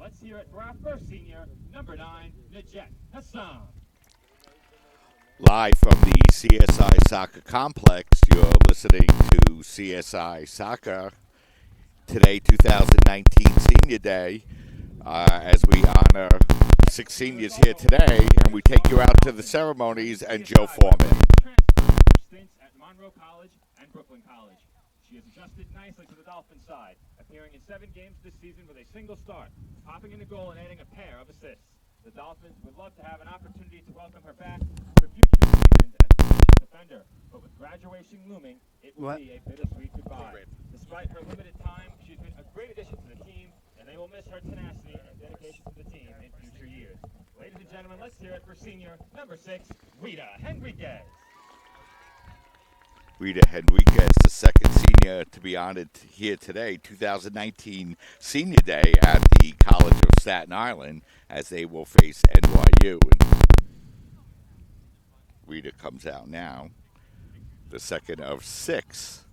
let's hear it for our first senior, number 9, Najet Hassan. Live from the CSI Soccer Complex, you're listening to CSI Soccer. Today, 2019 Senior Day, as we honor 6 seniors here today, and we take you out to the ceremonies and Joe Foreman. Stints at Monroe College and Brooklyn College. She has adjusted nicely to the Dolphins side, appearing in 7 games this season with a single start, popping in the goal and adding a pair of assists. The Dolphins would love to have an opportunity to welcome her back for future seasons as a position defender, but with graduation looming, it will be a bittersweet goodbye. Despite her limited time, she's been a great addition to the team, and they will miss her tenacity and dedication to the team in future years. Ladies and gentlemen, let's hear it for senior number 6, Rita Henriquez. Rita Henriquez, the second senior to be honored here today, 2019 Senior Day at the College of Staten Island, as they will face NYU. And Rita comes out now, the second of 6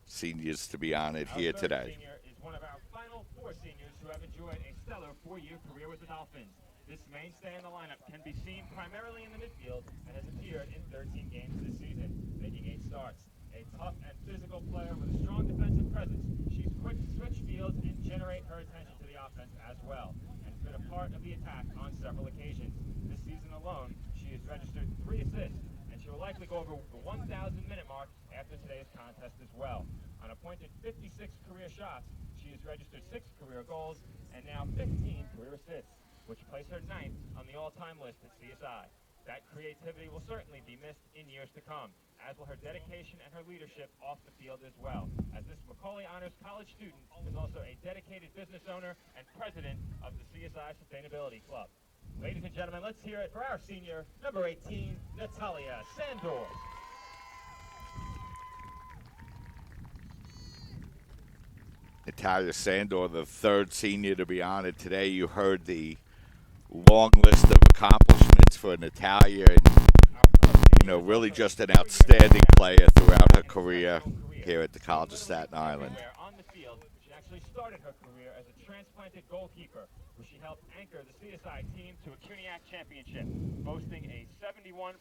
seniors to be honored here today. Senior is one of our final 4 seniors who have enjoyed a stellar 4-year career with the Dolphins. This mainstay in the lineup can be seen primarily in the midfield and has appeared in 13 games this season, making 8 starts. A tough and physical player with a strong defensive presence, she's quick to switch fields and generate her attention to the offense as well, and has been a part of the attack on several occasions. This season alone, she has registered 3 assists, and she will likely go over the 1,000-minute mark after today's contest as well. On a pointed 56 career shots, she has registered 6 career goals and now 15 career assists, which place her 9th on the all-time list at CSI. That creativity will certainly be missed in years to come, as will her dedication and her leadership off the field as well, as this Macaulay Honors College student is also a dedicated business owner and president of the CSI Sustainability Club. Ladies and gentlemen, let's hear it for our senior, number 18, Natalia Sandor. Natalia Sandor, the third senior to be honored today. You heard the long list of accomplishments for Natalia, and really just an outstanding player throughout her career here at the College of Staten Island. On the field, she actually started her career as a transplanted goalkeeper, where she helped anchor the CSI team to a CUNYAC championship, boasting a 71.7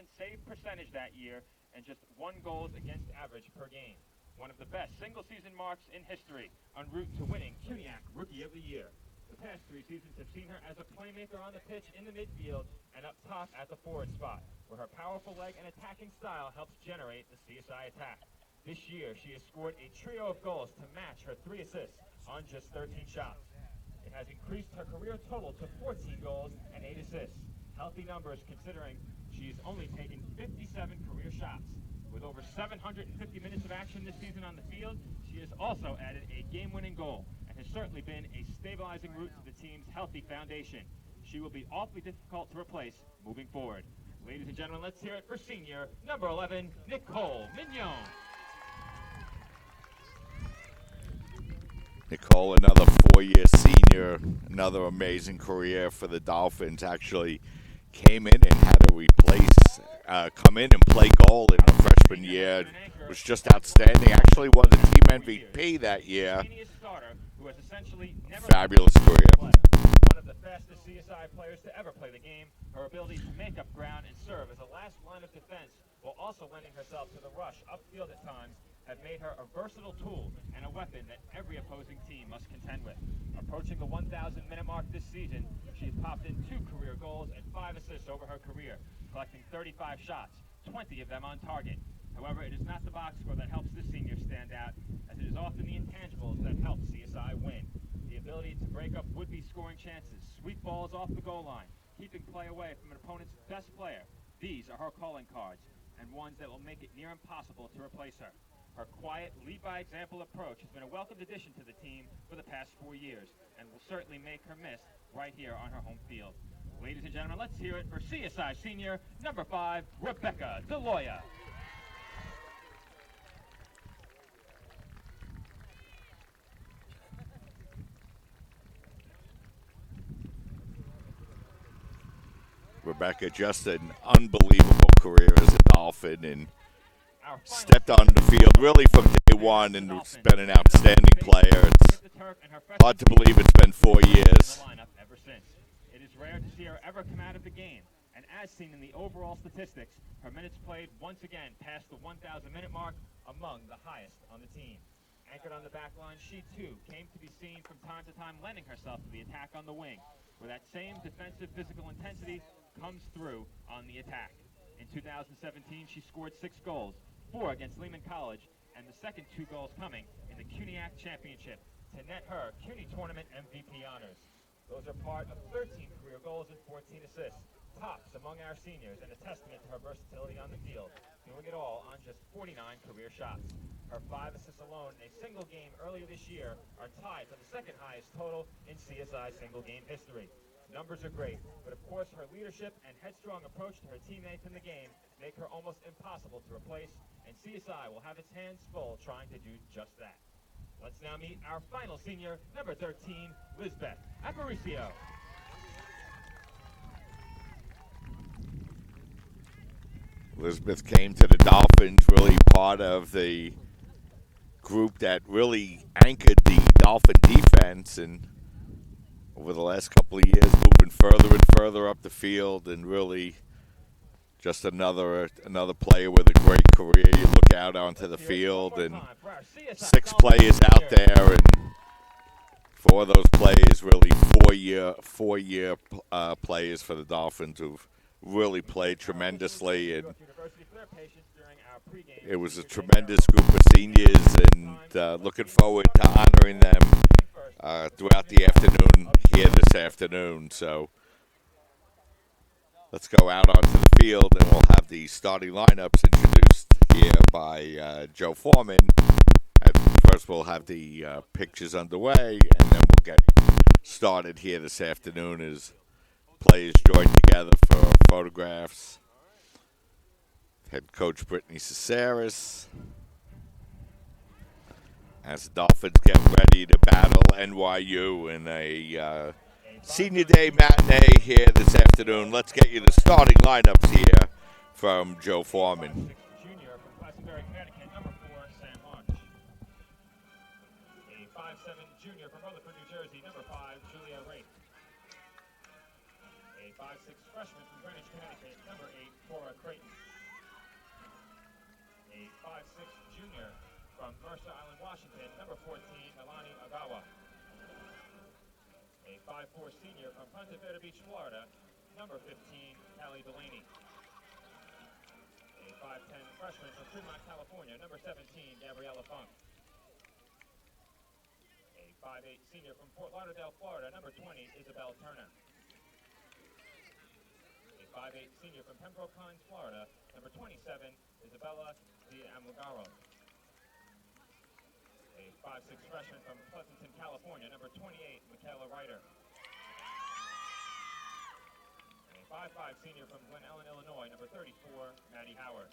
save percentage that year and just 1 goals against average per game. One of the best single-season marks in history, en route to winning CUNYAC Rookie of the Year. The past 3 seasons have seen her as a playmaker on the pitch in the midfield and up top at the forward spot, where her powerful leg and attacking style helps generate the CSI attack. This year, she has scored a trio of goals to match her 3 assists on just 13 shots. It has increased her career total to 14 goals and 8 assists. Healthy numbers considering she's only taken 57 career shots. With over 750 minutes of action this season on the field, she has also added a game-winning goal and has certainly been a stabilizing root to the team's healthy foundation. She will be awfully difficult to replace moving forward. Ladies and gentlemen, let's hear it for senior, number 11, Nicole Mignon. Nicole, another 4-year senior, another amazing career for the Dolphins. Actually came in and had to come in and play goal in her freshman year. It was just outstanding. Actually won the team MVP that year. Fabulous career. One of the fastest CSI players to ever play the game. Her ability to make up ground and serve as a last line of defense, while also lending herself to the rush upfield at times, have made her a versatile tool and a weapon that every opposing team must contend with. Approaching the 1,000-minute mark this season, she's popped in 2 career goals and 5 assists over her career, collecting 35 shots, 20 of them on target. However, it is not the box score that helps this senior stand out, as it is often the intangibles that help CSI win. The ability to break up would-be scoring chances, sweep balls off the goal line, keeping play away from an opponent's best player. These are her calling cards, and ones that will make it near impossible to replace her. Her quiet, lead-by-example approach has been a welcomed addition to the team for the past 4 years, and will certainly make her missed right here on her home field. Ladies and gentlemen, let's hear it for CSI senior, number 5, Rebecca DeLoya. Rebecca, just an unbelievable career as a Dolphin, and stepped on the field really from day 1 and has been an outstanding player. It's hard to believe it's been 4 years. Ever since. It is rare to see her ever come out of the game, and as seen in the overall statistics, her minutes played once again passed the 1,000-minute mark, among the highest on the team. Anchored on the back line, she too came to be seen from time to time lending herself to the attack on the wing, where that same defensive physical intensity comes through on the attack. In 2017, she scored 6 goals, 4 against Lehman College, and the second 2 goals coming in the CUNYAC Championship to net her CUNY Tournament MVP honors. Those are part of 13 career goals and 14 assists, tops among our seniors, and a testament to her versatility on the field, doing it all on just 49 career shots. Her 5 assists alone in a single game earlier this year are tied for the second highest total in CSI single game history. Numbers are great, but of course her leadership and headstrong approach to her teammates in the game make her almost impossible to replace, and CSI will have its hands full trying to do just that. Let's now meet our final senior, number 13, Lisbeth Aparicio. Elizabeth came to the Dolphins really part of the group that really anchored the Dolphin defense, and over the last couple of years moving further and further up the field, and really just another player with a great career. You look out onto the field and 6 players out there, and 4 of those players really four-year players for the Dolphins who've really played tremendously, and it was a tremendous group of seniors, and looking forward to honoring them throughout the afternoon here this afternoon. So let's go out onto the field, and we'll have the starting lineups introduced here by Joe Foreman. And first, we'll have the pictures underway, and then we'll get started here this afternoon as players join together for photographs. Head coach Brittany Caceres, as the Dolphins get ready to battle NYU in a senior day matinee here this afternoon. Let's get you the starting lineups here from Joe Foreman. Junior from Glastonbury, Connecticut, number 4, Sam March. A 5'7" junior from Rutherford, New Jersey, number 5, Julia Rake. A 5'6" freshman from Greenwich, Connecticut, number 8, Cora Creighton. A 5'6" junior from Mercer Island, Washington, number 14, Milani Agawa. A 5'4" senior from Punta Verde Beach, Florida, number 15, Callie Delaney. A 5'10" freshman from Fremont, California, number 17, Gabriella Funk. A 5'8" senior from Fort Lauderdale, Florida, number 20, Isabel Turner. A 5'8" senior from Pembroke Pines, Florida, number 27, Isabella D'Amugaro. A 5'6" freshman from Pleasanton, California, number 28, Michaela Ryder. A 5'5" senior from Glen Ellen, Illinois, number 34, Maddie Howard.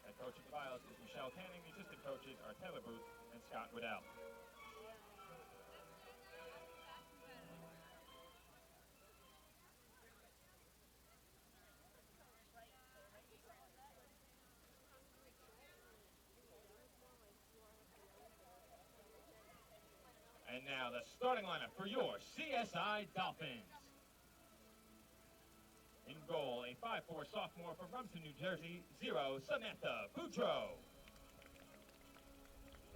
Head coach of the Vials is Michelle Canning. The assistant coaches are Taylor Booth and Scott Waddell. And now the starting lineup for your CSI Dolphins. In goal, a 5'4" sophomore from Rumson, New Jersey, 0, Samantha Boudreau.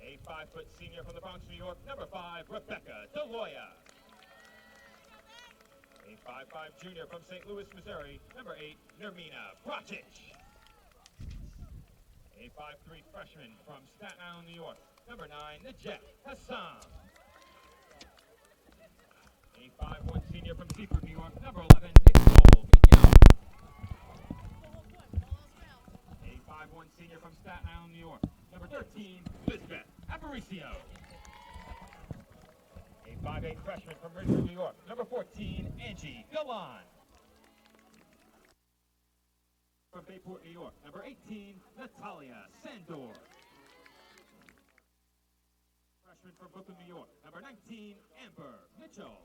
A 5' senior from the Bronx, New York, number 5, Rebecca DeLoya. A 5'5" junior from St. Louis, Missouri, number 8, Nermina Bracic. A 5'3" freshman from Staten Island, New York, number 9, Najet Hassan. A 5'1" senior from Seaford, New York, number 11, Nicole Mignon. A 5'1" senior from Staten Island, New York, number 13, Lisbeth Aparicio. A 5'8" freshman from Richmond, New York, number 14, Angie Galan. From Bayport, New York, number 18, Natalia Sandor. Freshman from Brooklyn, New York, number 19, Amber Mitchell.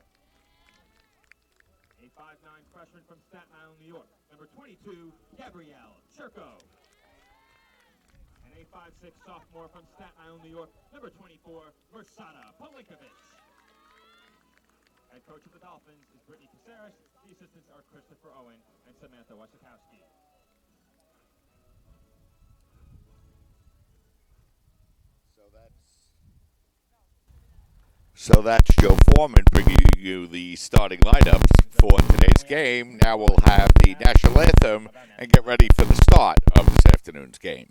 A 5'9" freshman from Staten Island, New York, number 22, Gabrielle Churko. 5'6" sophomore from Staten Island, New York, number 24, Versada Polinkovich. Head coach of the Dolphins is Brittany Caceres. The assistants are Christopher Owen and Samantha Wasikowski. So that's Joe Foreman bringing you the starting lineups for today's game. Now we'll have the national anthem and get ready for the start of this afternoon's game.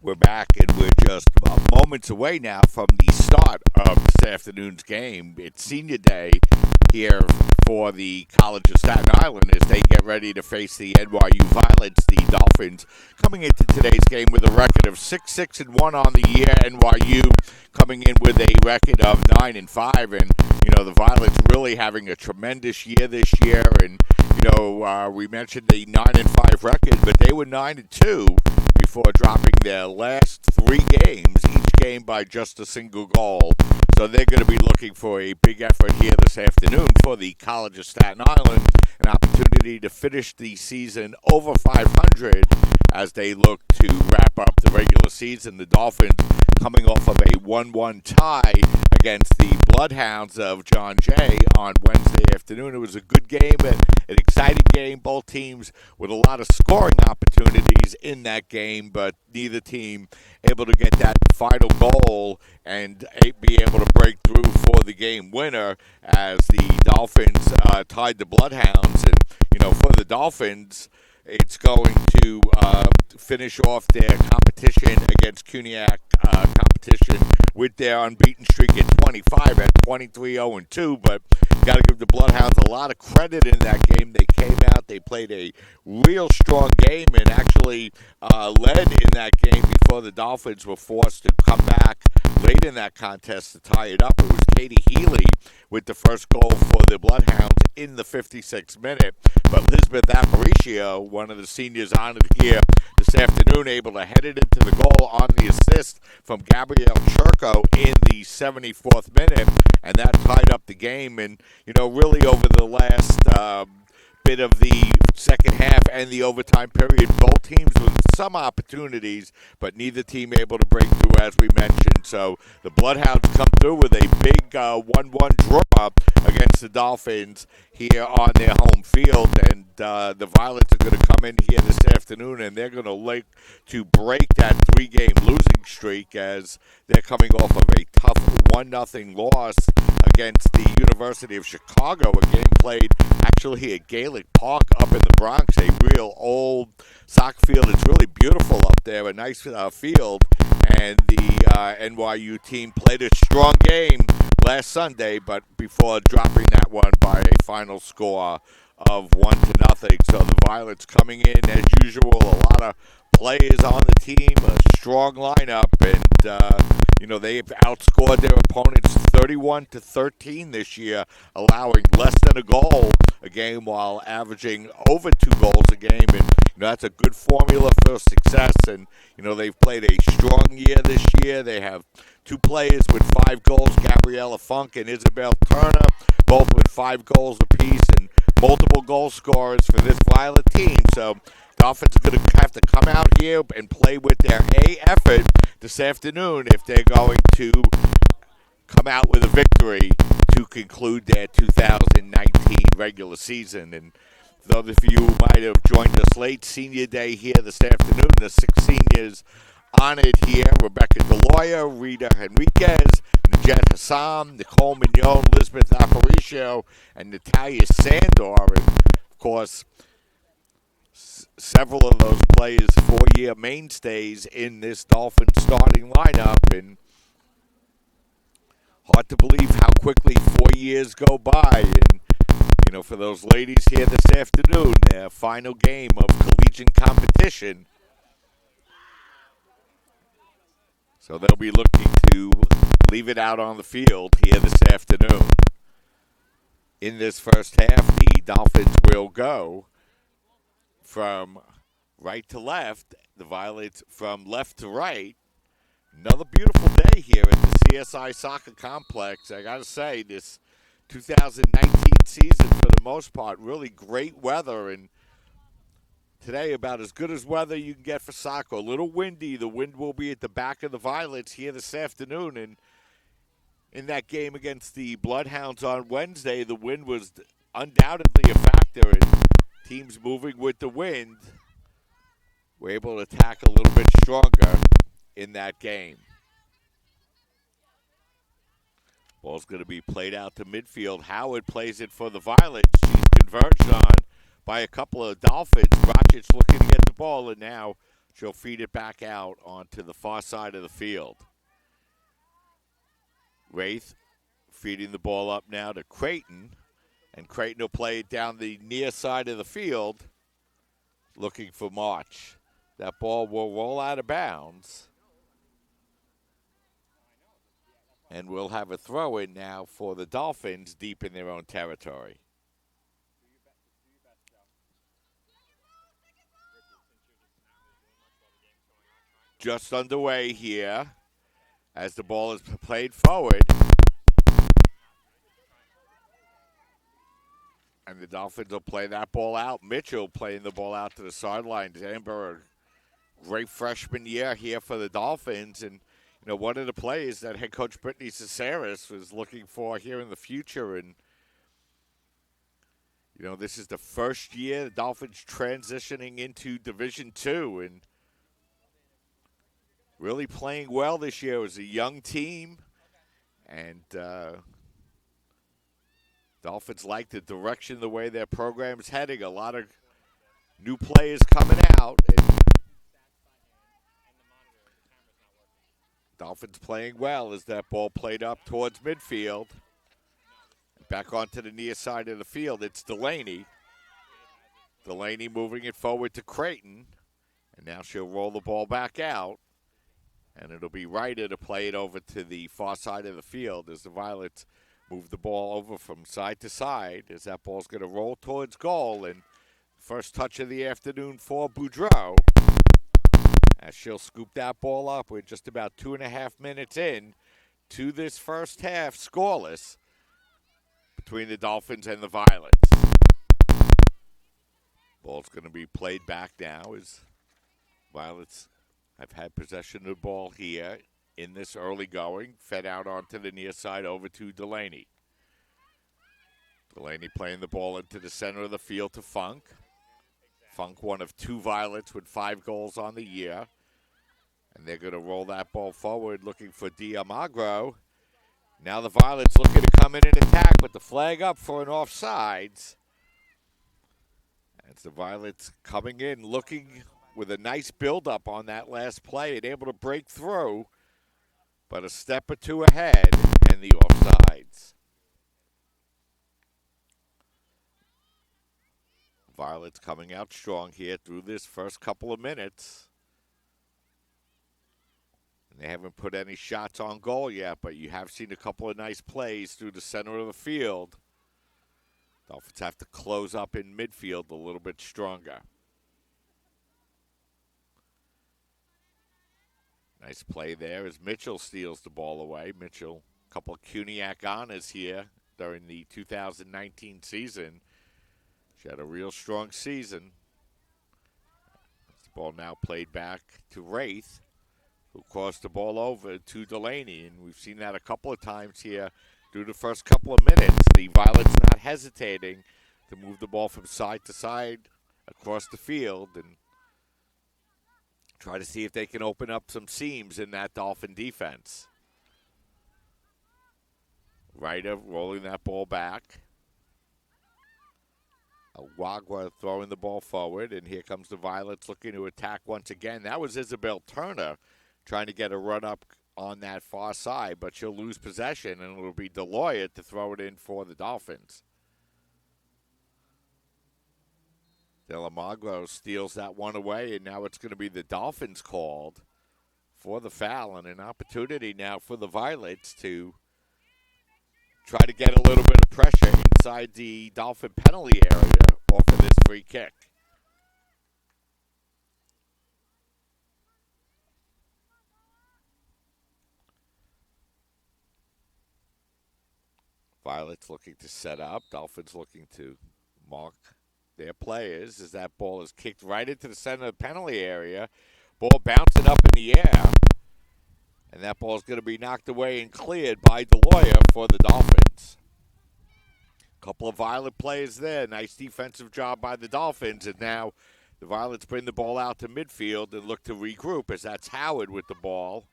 We're back, and we're just moments away now from the start of this afternoon's game. It's senior day here for the College of Staten Island as they get ready to face the NYU Violets. The Dolphins coming into today's game with a record of 6-1 on the year. NYU coming in with a record of 9-5, and the Violets really having a tremendous year this year. And we mentioned the 9-5 record, but they were 9-2 before dropping their last 3 games, each game by just a single goal. So they're going to be looking for a big effort here this afternoon for the College of Staten Island, an opportunity to finish the season over 500 as they look to wrap up the regular season. The Dolphins coming off of a 1-1 tie against the Bloodhounds of John Jay on Wednesday afternoon. It was a good game, an exciting game. Both teams with a lot of scoring opportunities in that game, but neither team able to get that final goal and be able to break through for the game winner as the Dolphins tied the Bloodhounds. And, for the Dolphins, it's going to finish off their competition against Cuniac competition with their unbeaten streak at 25 at 23-0-2. But got to give the Bloodhounds a lot of credit in that game. They came out, they played a real strong game, and actually led in that game before the Dolphins were forced to come back late in that contest to tie it up. It was Katie Healy with the first goal for the Bloodhounds in the 56th minute. But Elizabeth Aparicio, one of the seniors honored here this afternoon, able to head it into the goal on the assist from Gabrielle Churko in the 74th minute, and that tied up the game. And, really over the last bit of the second half and the overtime period, both teams with some opportunities, but neither team able to break through, as we mentioned. So the Bloodhounds come through with a big 1-1 draw against the Dolphins here on their home field, and the Violets are going to come in here this afternoon, and they're going to like to break that 3-game losing streak as they're coming off of a tough 1-0 loss against the University of Chicago, a game played actually at Gaelic Park up in the Bronx, a real old soccer field. It's really beautiful up there, a nice field, and the NYU team played a strong game last Sunday, but before dropping that one by a final score of 1-0. So the Violets coming in as usual, a lot of players on the team, a strong lineup, and they've outscored their opponents 31-13 this year, allowing less than a goal a game while averaging over 2 goals a game. And that's a good formula for success. And they've played a strong year this year. They have 2 players with 5 goals, Gabriella Funk and Isabel Turner, both with 5 goals apiece, and multiple goal scorers for this Violet team. So Dolphins are going to have to come out here and play with their A effort this afternoon if they're going to come out with a victory to conclude their 2019 regular season. And for those of you who might have joined us late, senior day here this afternoon, the 6 seniors honored here: Rebecca DeLoya, Rita Henriquez, Najet Hassan, Nicole Mignon, Elizabeth Aparicio, and Natalia Sandor. And, of course, several of those players, 4-year mainstays in this Dolphins starting lineup. And hard to believe how quickly 4 years go by. And, for those ladies here this afternoon, their final game of collegiate competition. So they'll be looking to leave it out on the field here this afternoon. In this first half, the Dolphins will go from right to left, the Violets from left to right. Another beautiful day here at the CSI Soccer Complex. I got to say, this 2019 season, for the most part, really great weather. And today, about as good as weather you can get for soccer. A little windy. The wind will be at the back of the Violets here this afternoon. And in that game against the Bloodhounds on Wednesday, the wind was undoubtedly a factor. And teams moving with the wind were able to attack a little bit stronger in that game. Ball's going to be played out to midfield. Howard plays it for the Violets. She's converged on by a couple of Dolphins. Brocic looking to get the ball, and now she'll feed it back out onto the far side of the field. Wraith feeding the ball up now to Creighton, and Creighton will play it down the near side of the field, looking for March. That ball will roll out of bounds. And we'll have a throw-in now for the Dolphins deep in their own territory. Just underway here as the ball is played forward. And the Dolphins will play that ball out. Mitchell playing the ball out to the sidelines. Amber, a great freshman year here for the Dolphins. And one of the plays that head coach Brittany Caceres was looking for here in the future. And, this is the first year the Dolphins transitioning into Division II and really playing well this year. It was a young team, and Dolphins like the direction, the way their program's heading. A lot of new players coming out. And Dolphins playing well as that ball played up towards midfield. Back onto the near side of the field, it's Delaney. Delaney moving it forward to Creighton. And now she'll roll the ball back out. And it'll be Ryder to play it over to the far side of the field as the Violets move the ball over from side to side as that ball's going to roll towards goal. And first touch of the afternoon for Boudreau, as she'll scoop that ball up. We're just about 2.5 minutes in to this first half, scoreless between the Dolphins and the Violets. Ball's going to be played back now as Violets have had possession of the ball here in this early going. Fed out onto the near side over to Delaney. Delaney playing the ball into the center of the field to Funk. Funk, one of 2 Violets with 5 goals on the year. And they're going to roll that ball forward looking for Diamagro. Now the Violets looking to come in and attack, but the flag up for an offsides. As the Violets coming in looking with a nice build-up on that last play and able to break through, but a step or two ahead and the offsides. Violets coming out strong here through this first couple of minutes. And they haven't put any shots on goal yet, but you have seen a couple of nice plays through the center of the field. Dolphins have to close up in midfield a little bit stronger. Nice play there as Mitchell steals the ball away. Mitchell, a couple of Cuniac honors here during the 2019 season. She had a real strong season. Ball now played back to Wraith, who crossed the ball over to Delaney. And we've seen that a couple of times here through the first couple of minutes. The Violets not hesitating to move the ball from side to side across the field and try to see if they can open up some seams in that Dolphin defense. Ryder rolling that ball back. Wagwa throwing the ball forward, and here comes the Violets looking to attack once again. That was Isabel Turner trying to get a run up on that far side, but she'll lose possession, and it'll be Deloya to throw it in for the Dolphins. Delamagro steals that one away, and now it's going to be the Dolphins called for the foul, and an opportunity now for the Violets to try to get a little bit of pressure inside the Dolphin penalty area off of this free kick. Violets looking to set up. Dolphins looking to mark their players as that ball is kicked right into the center of the penalty area. Ball bouncing up in the air. And that ball is going to be knocked away and cleared by Deloya for the Dolphins. Couple of Violet plays there. Nice defensive job by the Dolphins. And now the Violets bring the ball out to midfield and look to regroup as that's Howard with the ball.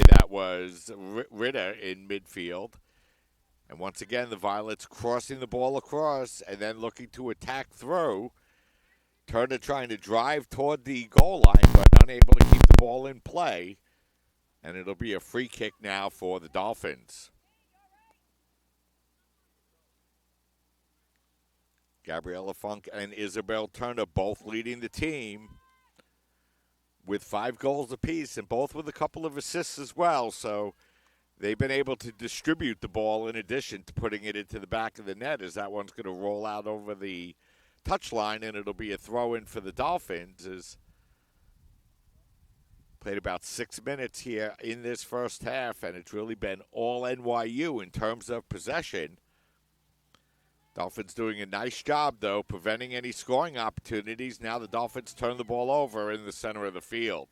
That was Ritter in midfield. And once again, the Violets crossing the ball across and then looking to attack through. Turner trying to drive toward the goal line, but unable to keep the ball in play. And it'll be a free kick now for the Dolphins. Gabriella Funk and Isabel Turner both leading the team with 5 goals apiece, and both with a couple of assists as well. So they've been able to distribute the ball in addition to putting it into the back of the net, as that one's going to roll out over the touchline, and it'll be a throw-in for the Dolphins. As played about 6 minutes here in this first half, and it's really been all NYU in terms of possession. Dolphins doing a nice job, though, preventing any scoring opportunities. Now the Dolphins turn the ball over in the center of the field.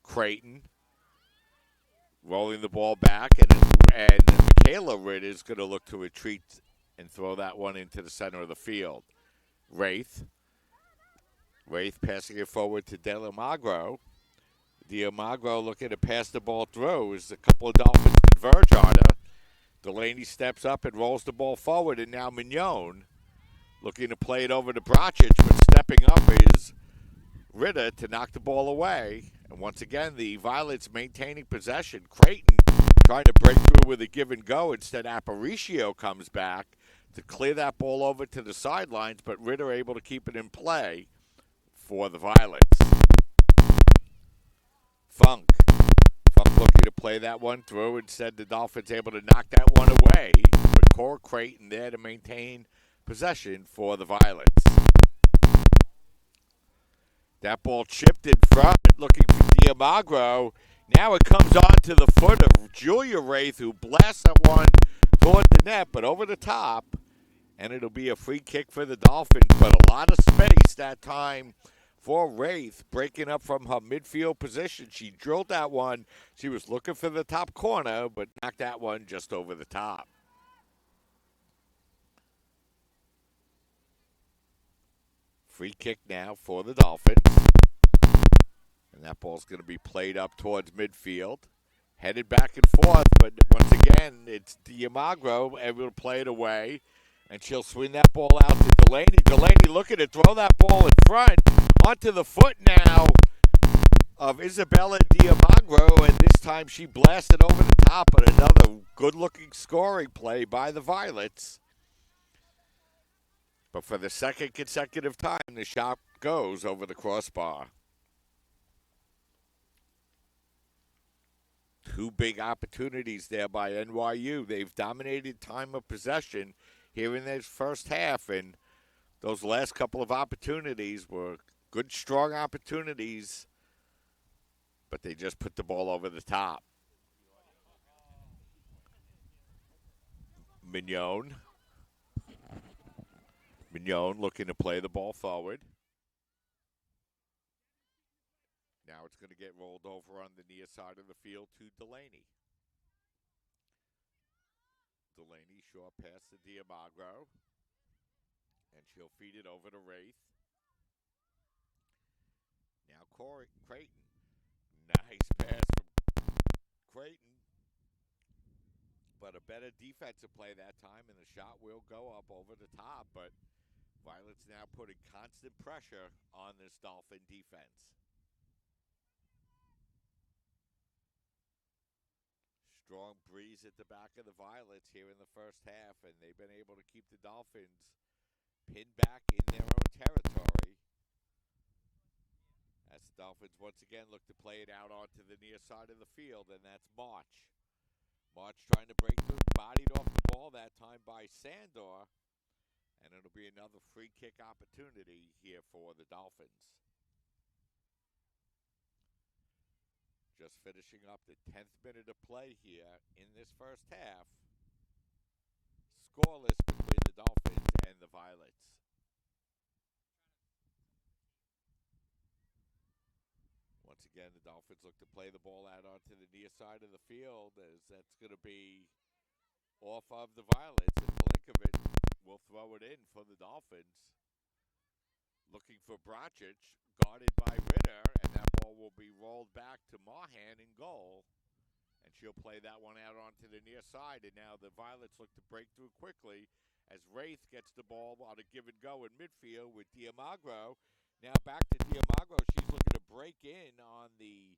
Creighton rolling the ball back, and Michaela Ritt is going to look to retreat and throw that one into the center of the field. Wraith passing it forward to Delamagro. Delamagro looking to pass the ball through as a couple of Dolphins converge on her. Delaney steps up and rolls the ball forward, and now Mignon looking to play it over to Brocic, but stepping up is Ritter to knock the ball away. And once again, the Violets maintaining possession. Creighton trying to break through with a give and go. Instead, Aparicio comes back to clear that ball over to the sidelines, but Ritter able to keep it in play for the Violets. Funk looking to play that one through. Instead, the Dolphins able to knock that one away. But Cora Creighton there to maintain possession for the Violets. That ball chipped in front, looking for Diamagro. Now it comes on to the foot of Julia Wraith, who blasts that one toward the net, but over the top. And it'll be a free kick for the Dolphins, but a lot of space that time for Wraith, breaking up from her midfield position. She drilled that one. She was looking for the top corner, but knocked that one just over the top. Free kick now for the Dolphins. And that ball's going to be played up towards midfield. Headed back and forth, but once again, it's Diamagro able to play it away. And she'll swing that ball out to Delaney. Delaney looking to throw that ball in front. Onto the foot now of Isabella Diamagro, and this time she blasted over the top, but another good-looking scoring play by the Violets. But for the second consecutive time, the shot goes over the crossbar. 2 big opportunities there by NYU. They've dominated time of possession here in this first half, and those last couple of opportunities were good, strong opportunities, but they just put the ball over the top. Mignon Mignon looking to play the ball forward. Now it's going to get rolled over on the near side of the field to Delaney. Delaney, short pass to Diamagro. And she'll feed it over to Wraith. Now Creighton. Nice pass from Creighton. But a better defensive play that time, and the shot will go up over the top. But Violet's now putting constant pressure on this Dolphin defense. Strong breeze at the back of the Violets here in the first half, and they've been able to keep the Dolphins pinned back in their own territory. As the Dolphins once again look to play it out onto the near side of the field, and that's March. March trying to break through, bodied off the ball that time by Sandor, and it'll be another free kick opportunity here for the Dolphins. Just finishing up the 10th minute of play here in this first half. Scoreless between the Dolphins and the Violets. Once again, the Dolphins look to play the ball out onto the near side of the field, as that's going to be off of the Violets, and Milinkovic will throw it in for the Dolphins. Looking for Bracic, guarded by Ritter, and that ball will be rolled back to Mahan in goal. And she'll play that one out onto the near side. And now the Violets look to break through quickly as Wraith gets the ball on a give and go in midfield with Diamagro. Now back to Diamagro. She's looking to break in on the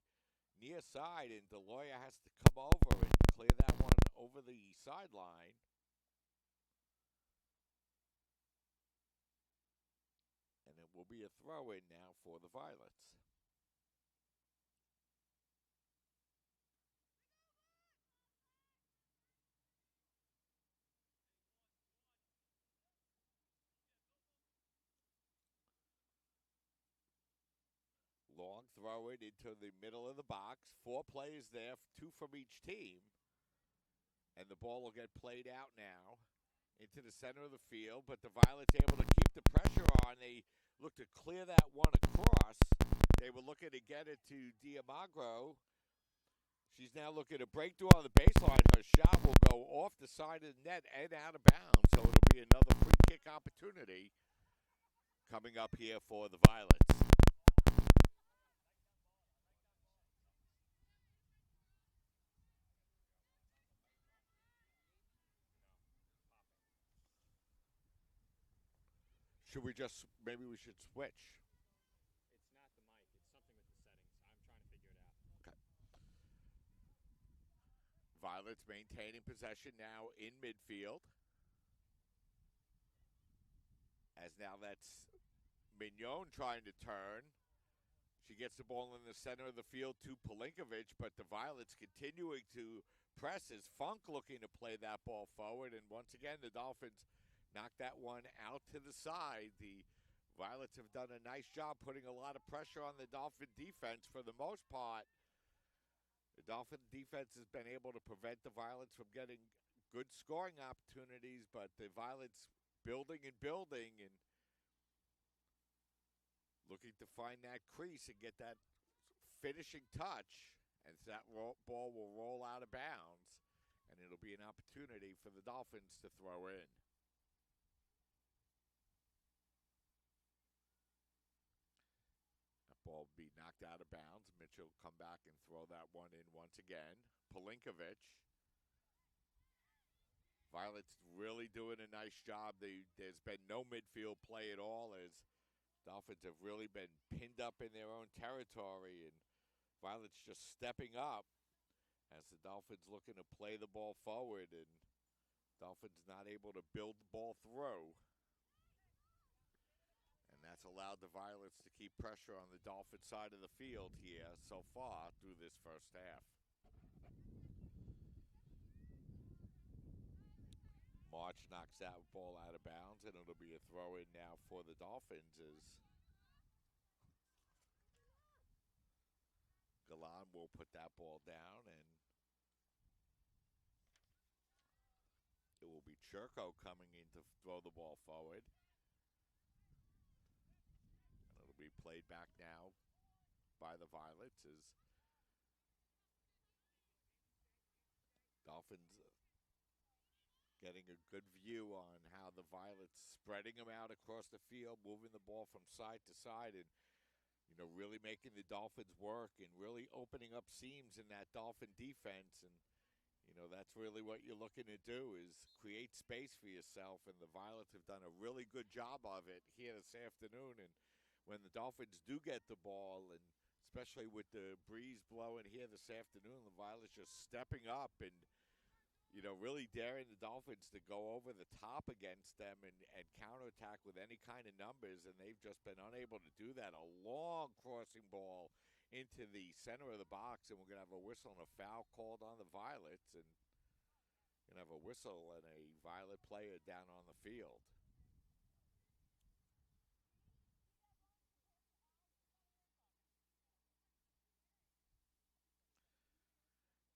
near side, and Deloya has to come over and clear that one over the sideline. And it will be a throw-in now for the Violets. Long throw it into the middle of the box. 4 players there, 2 from each team. And the ball will get played out now into the center of the field. But the Violets able to keep the pressure on. They look to clear that one across. They were looking to get it to Diamagro. She's now looking to break through on the baseline. Her shot will go off the side of the net and out of bounds. So it'll be another free kick opportunity coming up here for the Violets. Should we just, maybe we should switch? It's not the mic. It's something with the settings. I'm trying to figure it out. Okay. Violets maintaining possession now in midfield. As now that's Mignon trying to turn. She gets the ball in the center of the field to Milinkovic, but the Violets continuing to press as Funk looking to play that ball forward. And once again, the Dolphins knock that one out to the side. The Violets have done a nice job putting a lot of pressure on the Dolphin defense for the most part. The Dolphin defense has been able to prevent the Violets from getting good scoring opportunities, but the Violets building and looking to find that crease and get that finishing touch, and that ball will roll out of bounds, and it'll be an opportunity for the Dolphins to throw in. That ball will be knocked out of bounds. Mitchell will come back and throw that one in once again. Milinkovic. Violet's really doing a nice job. There's been no midfield play at all, as Dolphins have really been pinned up in their own territory, and Violet's just stepping up as the Dolphins looking to play the ball forward, and Dolphins not able to build the ball through. And that's allowed the Violets to keep pressure on the Dolphin side of the field here so far through this first half. March knocks that ball out of bounds, and it'll be a throw-in now for the Dolphins as Galan will put that ball down, and it will be Churko coming in to throw the ball forward. played back now by the Violets as Dolphins getting a good view on how the Violets spreading them out across the field, moving the ball from side to side, and really making the Dolphins work and really opening up seams in that Dolphin defense. And that's really what you're looking to do is create space for yourself. And the Violets have done a really good job of it here this afternoon. And when the Dolphins do get the ball, and especially with the breeze blowing here this afternoon, the Violets just stepping up and really daring the Dolphins to go over the top against them and counterattack with any kind of numbers, and they've just been unable to do that. A long crossing ball into the center of the box, and we're going to have a whistle and a foul called on the Violets, and going to have a whistle and a Violet player down on the field.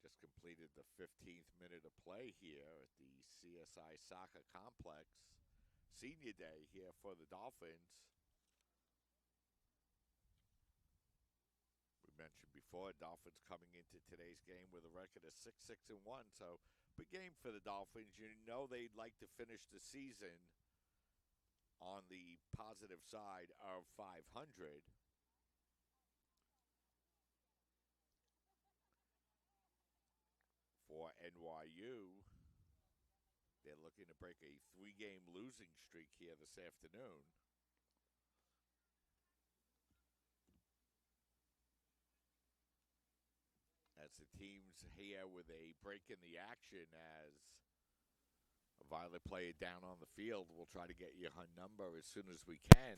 Just completed the 15th minute of play here at the CSI Soccer Complex. Senior day here for the Dolphins. We mentioned before, Dolphins coming into today's game with a record of 6-6-1. So, big game for the Dolphins. You know they'd like to finish the season on the positive side of 500. For NYU, they're looking to break a 3-game losing streak here this afternoon. As the team's here with a break in the action as a Violet player down on the field. We'll try to get you her number as soon as we can.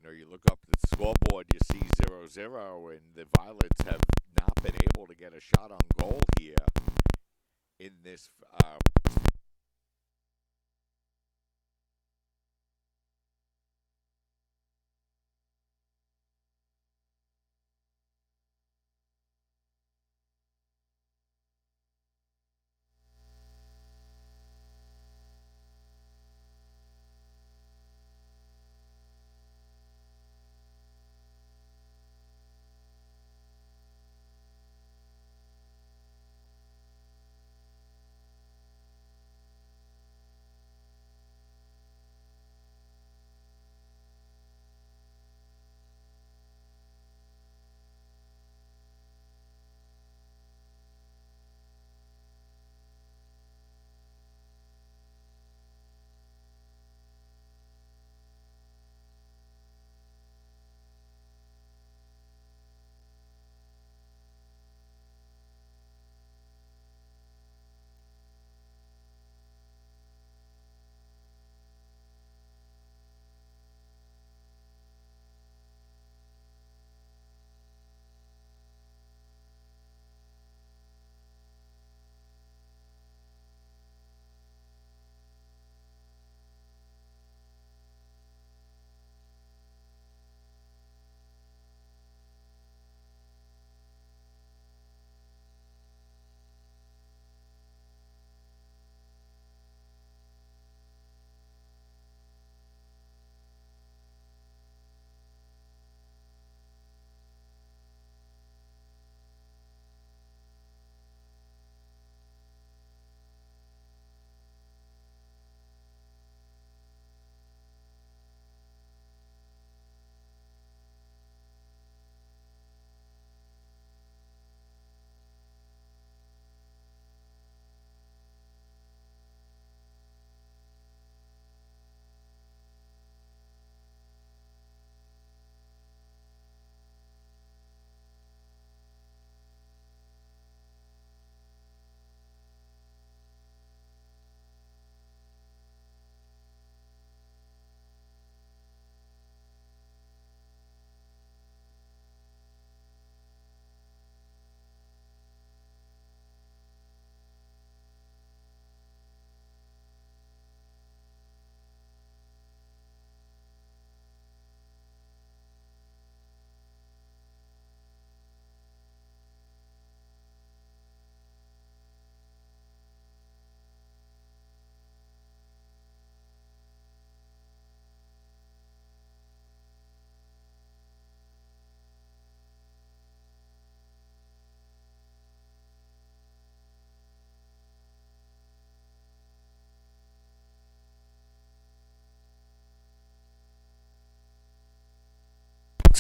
And, you look up at the scoreboard, you see 0-0, and the Violets have not been able to get a shot on goal here in this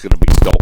going to be stolen.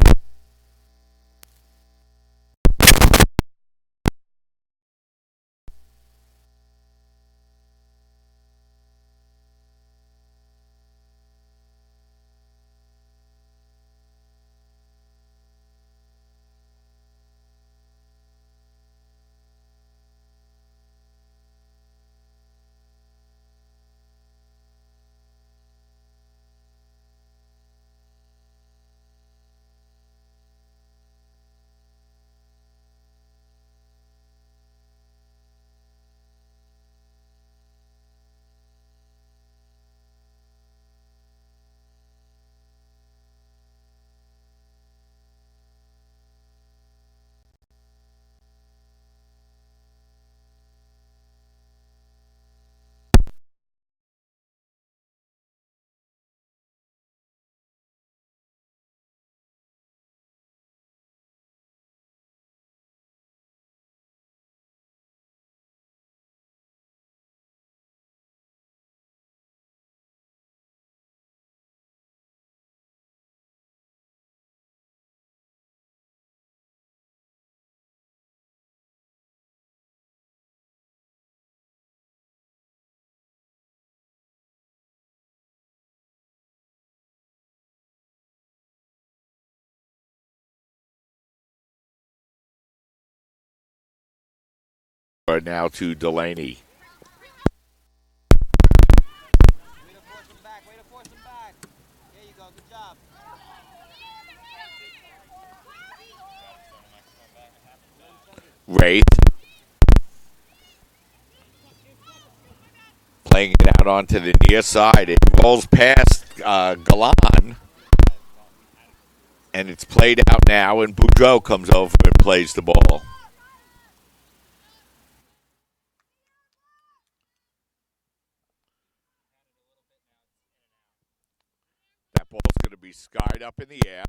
Now to Delaney. Way to force him back. Way to force him back. There you go. Good job. Wraith. Playing it out onto the near side. It rolls past Galan. And it's played out now, and Boudreaux comes over and plays the ball. That ball's going to be skied up in the air.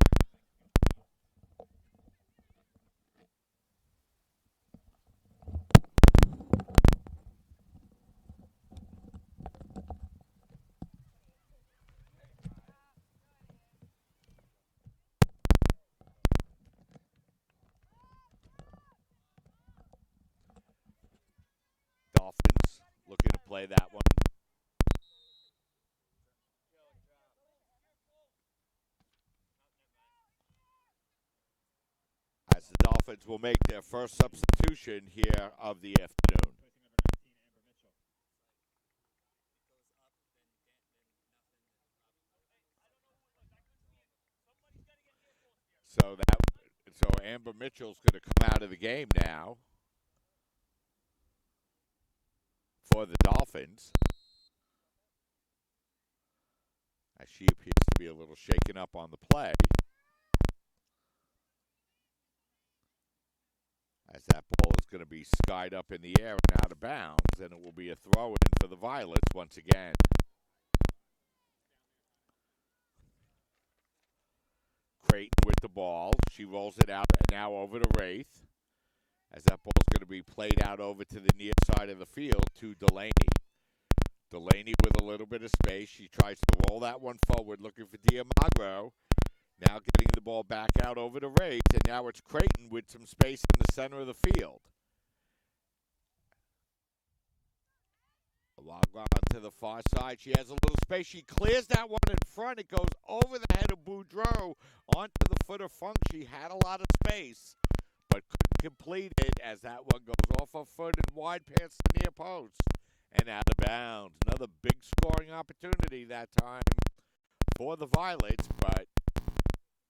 Dolphins looking to play that one. As the Dolphins will make their first substitution here of the afternoon. So Amber Mitchell's going to come out of the game now for the Dolphins, as she appears to be a little shaken up on the play. As that ball is going to be skied up in the air and out of bounds, and it will be a throw-in for the Violets once again. Creighton with the ball. She rolls it out now over to Wraith, as that ball is going to be played out over to the near side of the field to Delaney. Delaney with a little bit of space. She tries to roll that one forward, looking for Diamagro. Now getting the ball back out over to Wraith, and now it's Creighton with some space in the center of the field. Along to the far side, she has a little space. She clears that one in front. It goes over the head of Boudreaux onto the foot of Funk. She had a lot of space, but couldn't complete it as that one goes off her foot and wide past the near post and out of bounds. Another big scoring opportunity that time for the Violets, but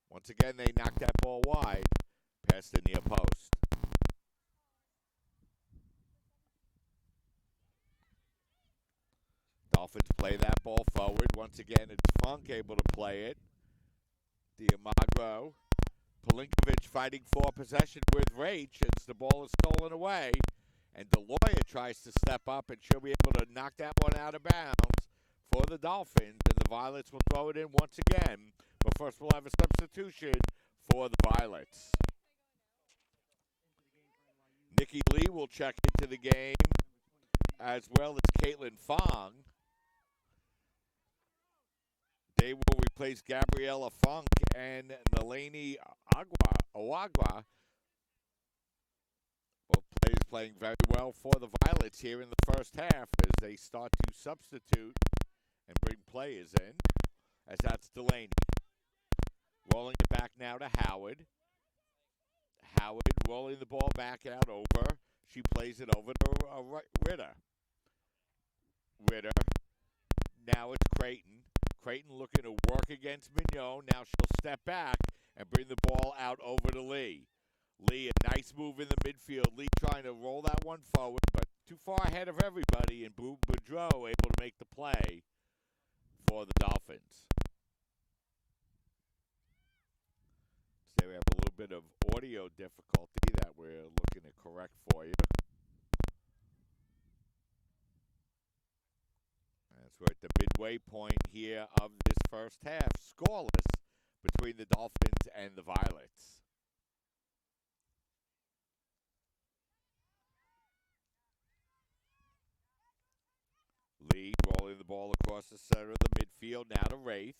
once again they knocked that ball wide past the near post. Dolphins play that ball forward. Once again, it's Funk able to play it. Diamagro. Pelinkovic fighting for possession with Rach as the ball is stolen away. And DeLoya tries to step up, and she'll be able to knock that one out of bounds for the Dolphins. And the Violets will throw it in once again. But first we'll have a substitution for the Violets. Nikki Lee will check into the game, as well as Caitlin Fong. They will replace Gabriella Funk and Nalini Oagwa. Both players playing very well for the Violets here in the first half as they start to substitute and bring players in. As that's Delaney. Rolling it back now to Howard. Howard rolling the ball back out over. She plays it over to Ritter. Ritter. Now it's Creighton. Creighton looking to work against Mignon. Now she'll step back and bring the ball out over to Lee. Lee, a nice move in the midfield. Lee trying to roll that one forward, but too far ahead of everybody, and Boudreau able to make the play for the Dolphins. So we have a little bit of audio difficulty that we're looking to correct for you. As we're at the midway point here of this first half, scoreless between the Dolphins and the Violets. Lee rolling the ball across the center of the midfield, now to Wraith.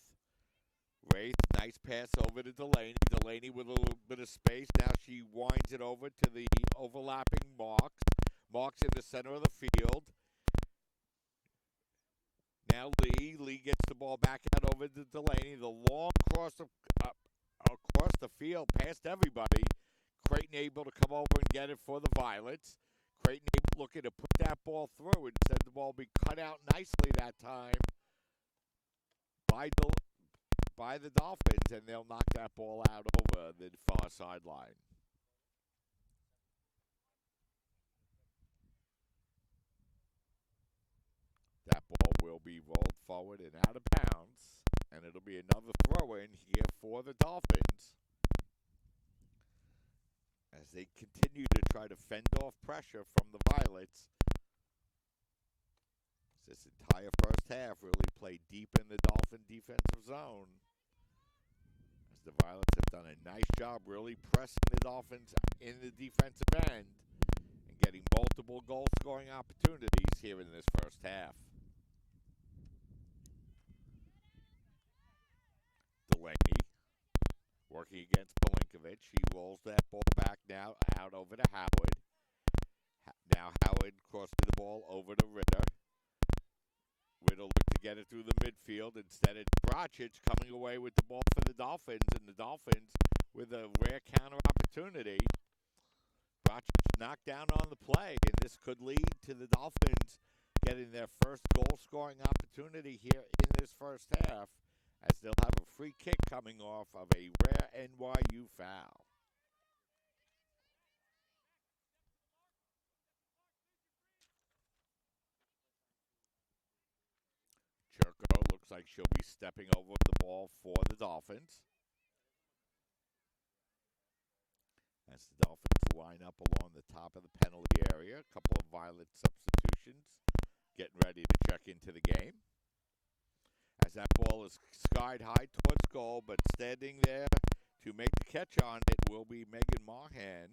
Wraith, nice pass over to Delaney. Delaney with a little bit of space. Now she winds it over to the overlapping Marks. Marks in the center of the field. Now Lee. Lee gets the ball back out over to Delaney. The long cross across the field past everybody. Creighton able to come over and get it for the Violets. Creighton looking to put that ball through. Instead, the ball be cut out nicely that time by the Dolphins, and they'll knock that ball out over the far sideline. That ball will be rolled forward and out of bounds, and it'll be another throw-in here for the Dolphins as they continue to try to fend off pressure from the Violets. This entire first half really played deep in the Dolphin defensive zone, as the Violets have done a nice job really pressing the Dolphins in the defensive end and getting multiple goal-scoring opportunities here in this first half. Delaney working against Milinkovic. He rolls that ball back now out over to Howard. Now Howard crossing the ball over to Ritter. Ritter looked to get it through the midfield. Instead, it's Bracic coming away with the ball for the Dolphins, and the Dolphins with a rare counter opportunity. Bracic knocked down on the play, and this could lead to the Dolphins getting their first goal-scoring opportunity here in this first half, as they'll have a free kick coming off of a rare NYU foul. Cherko looks like she'll be stepping over the ball for the Dolphins, as the Dolphins line up along the top of the penalty area. A couple of Violet substitutions getting ready to check into the game. As that ball is skied high towards goal, but standing there to make the catch on it will be Megan Mahan,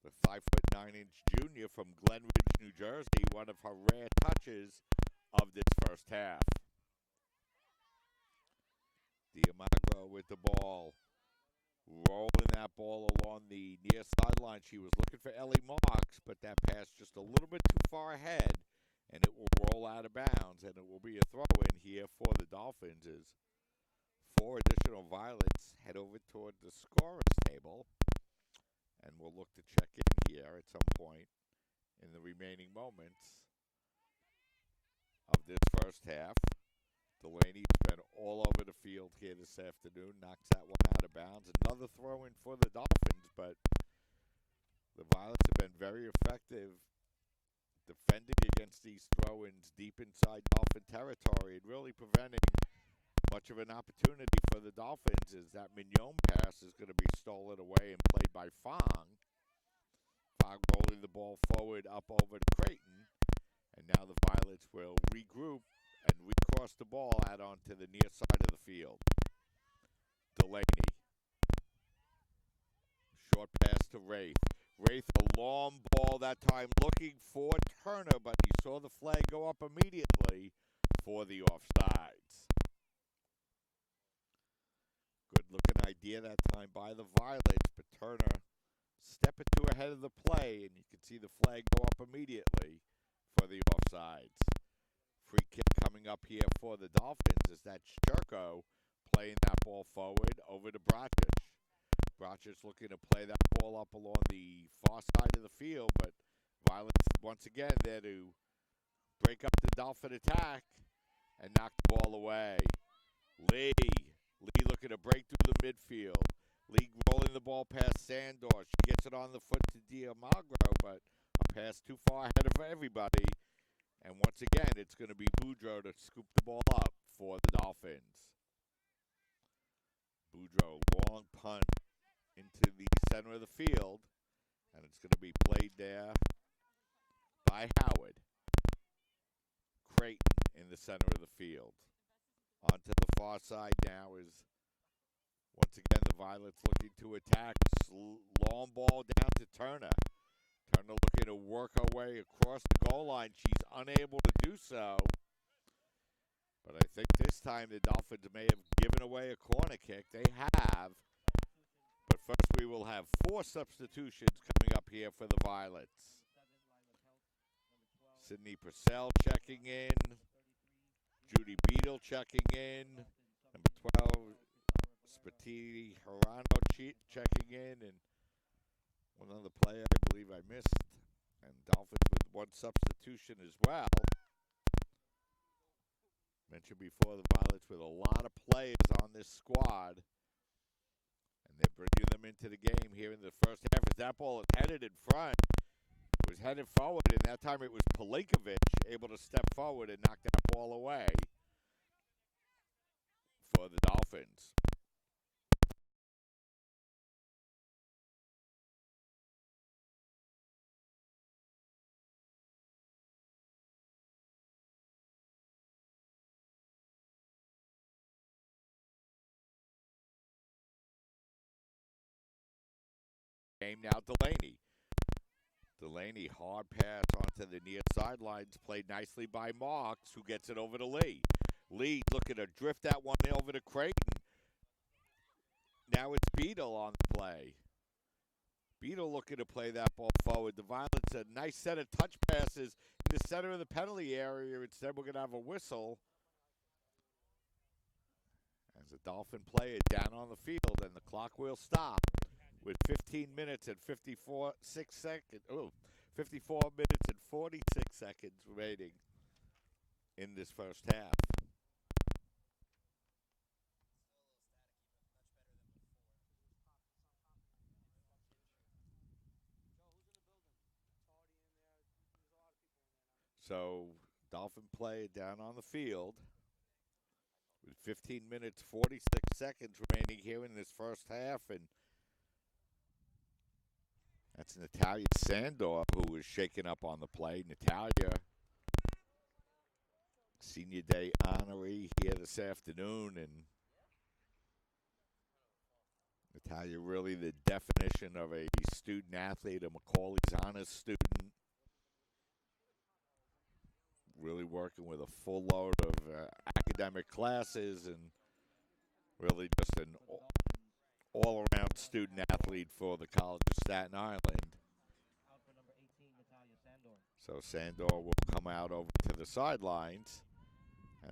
the 5'9" junior from Glen Ridge, New Jersey, one of her rare touches of this first half. Diamagro with the ball, rolling that ball along the near sideline. She was looking for Ellie Marks, but that pass just a little bit too far ahead, and it will roll out of bounds, and it will be a throw-in here for the Dolphins as 4 additional Violets head over toward the scorer's table, and we'll look to check in here at some point in the remaining moments of this first half. Delaney's been all over the field here this afternoon, knocks that one out of bounds. Another throw-in for the Dolphins, but the Violets have been very effective defending against these throw-ins deep inside Dolphin territory and really preventing much of an opportunity for the Dolphins, as that Mignon pass is going to be stolen away and played by Fong. Fong rolling the ball forward up over to Creighton, and now the Violets will regroup and recross the ball out onto the near side of the field. Delaney. Short pass to Wraith. Wraith, a long ball that time looking for Turner, but he saw the flag go up immediately for the offsides. idea that time by the Violets, but Turner step or two ahead of the play, and you can see the flag go up immediately for the offsides. Free kick coming up here for the Dolphins is that Shurko playing that ball forward over to Brocic. Brocic looking to play that ball up along the far side of the field, but Violets once again there to break up the Dolphin attack and knock the ball away. Lee looking to break through the midfield. Lee rolling the ball past Sandor. She gets it on the foot to Diamagro, but a pass too far ahead of everybody. And once again, it's going to be Boudreaux to scoop the ball up for the Dolphins. Boudreaux, long punt into the center of the field, and it's going to be played there by Howard. Creighton in the center of the field. Onto the far side now is, once again, the Violets looking to attack. Long ball down to Turner. Turner looking to work her way across the goal line. She's unable to do so. But I think this time the Dolphins may have given away a corner kick. They have. But first we will have 4 substitutions coming up here for the Violets. Sydney Purcell checking in. Judy Beadle checking in. Number 12, Spatini Hirano checking in. And one other player I believe I missed. And Dolphins with 1 substitution as well. Mentioned before, the Violets with a lot of players on this squad. And they're bringing them into the game here in the first half. As that ball is headed in front. It was headed forward, and that time it was Pelinkovic able to step forward and knock that ball away for the Dolphins. Game now, Delaney, hard pass onto the near sidelines, played nicely by Marks, who gets it over to Lee. Lee looking to drift that one over to Creighton. Now it's Beadle on the play. Beadle looking to play that ball forward. The Violets, a nice set of touch passes in the center of the penalty area. Instead, we're going to have a whistle as a Dolphin player down on the field, and the clock will stop with 15 minutes and 54 minutes and 46 seconds remaining in this first half. So, Dolphin play down on the field with 15 minutes, 46 seconds remaining here in this first half. And that's Natalia Sandor, who is shaken up on the play. Natalia, Senior Day honoree here this afternoon. And Natalia really the definition of a student athlete, a Macaulay's honors student. Really working with a full load of academic classes and really just an all-around student athlete for the College of Staten Island. So Sandor will come out over to the sidelines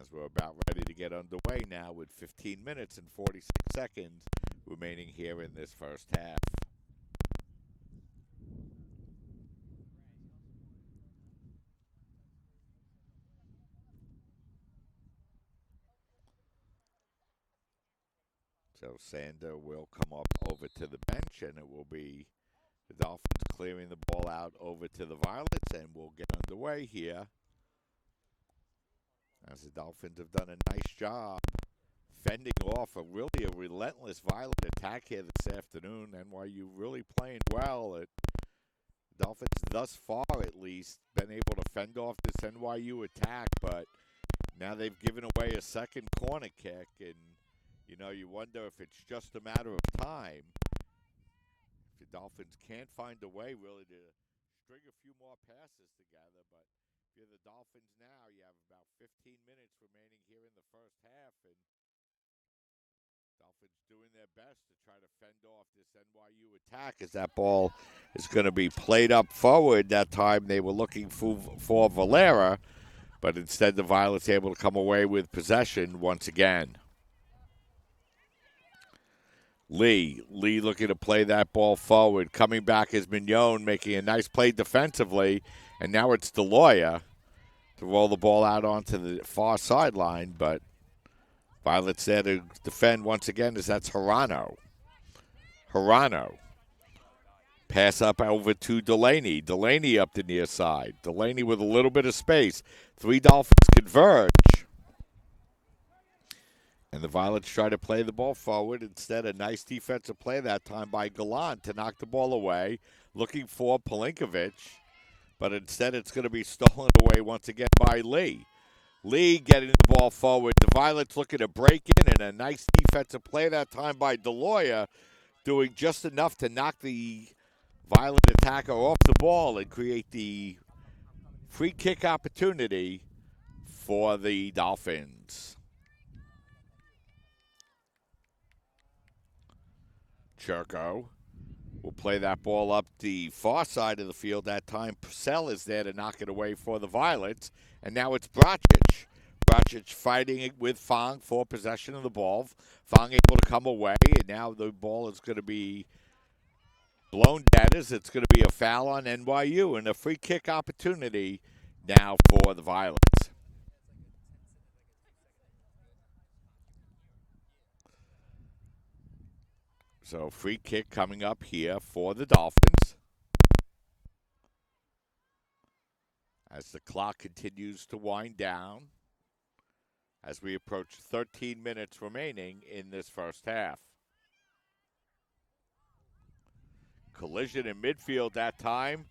as we're about ready to get underway now with 15 minutes and 46 seconds remaining here in this first half. So Sander will come up over to the bench, and it will be the Dolphins clearing the ball out over to the Violets, and we'll get underway here. As the Dolphins have done a nice job fending off a relentless Violet attack here this afternoon. NYU really playing well. The Dolphins thus far, at least, been able to fend off this NYU attack, but now they've given away a second corner kick, and you wonder if it's just a matter of time. If the Dolphins can't find a way really to string a few more passes together, but if you're the Dolphins now, you have about 15 minutes remaining here in the first half, and Dolphins doing their best to try to fend off this NYU attack as that ball is going to be played up forward. That time they were looking for Valera, but instead the Violets able to come away with possession once again. Lee looking to play that ball forward. Coming back is Mignon, making a nice play defensively. And now it's DeLoya to roll the ball out onto the far sideline. But Violet's there to defend once again as that's Hirano. Pass up over to Delaney. Delaney up the near side. Delaney with a little bit of space. 3 Dolphins converge. And the Violets try to play the ball forward. Instead, a nice defensive play that time by Gallant to knock the ball away. Looking for Pelinkovic. But instead, it's going to be stolen away once again by Lee. Lee getting the ball forward. The Violets looking to break in. And a nice defensive play that time by DeLoya. Doing just enough to knock the Violet attacker off the ball and create the free kick opportunity for the Dolphins. Churko will play that ball up the far side of the field. That time Purcell is there to knock it away for the Violets. And now it's Bracic. Bracic fighting it with Fong for possession of the ball. Fong able to come away, and now the ball is going to be blown dead as it's going to be a foul on NYU and a free kick opportunity now for the Violets. So free kick coming up here for the Dolphins as the clock continues to wind down as we approach 13 minutes remaining in this first half. Collision in midfield that time,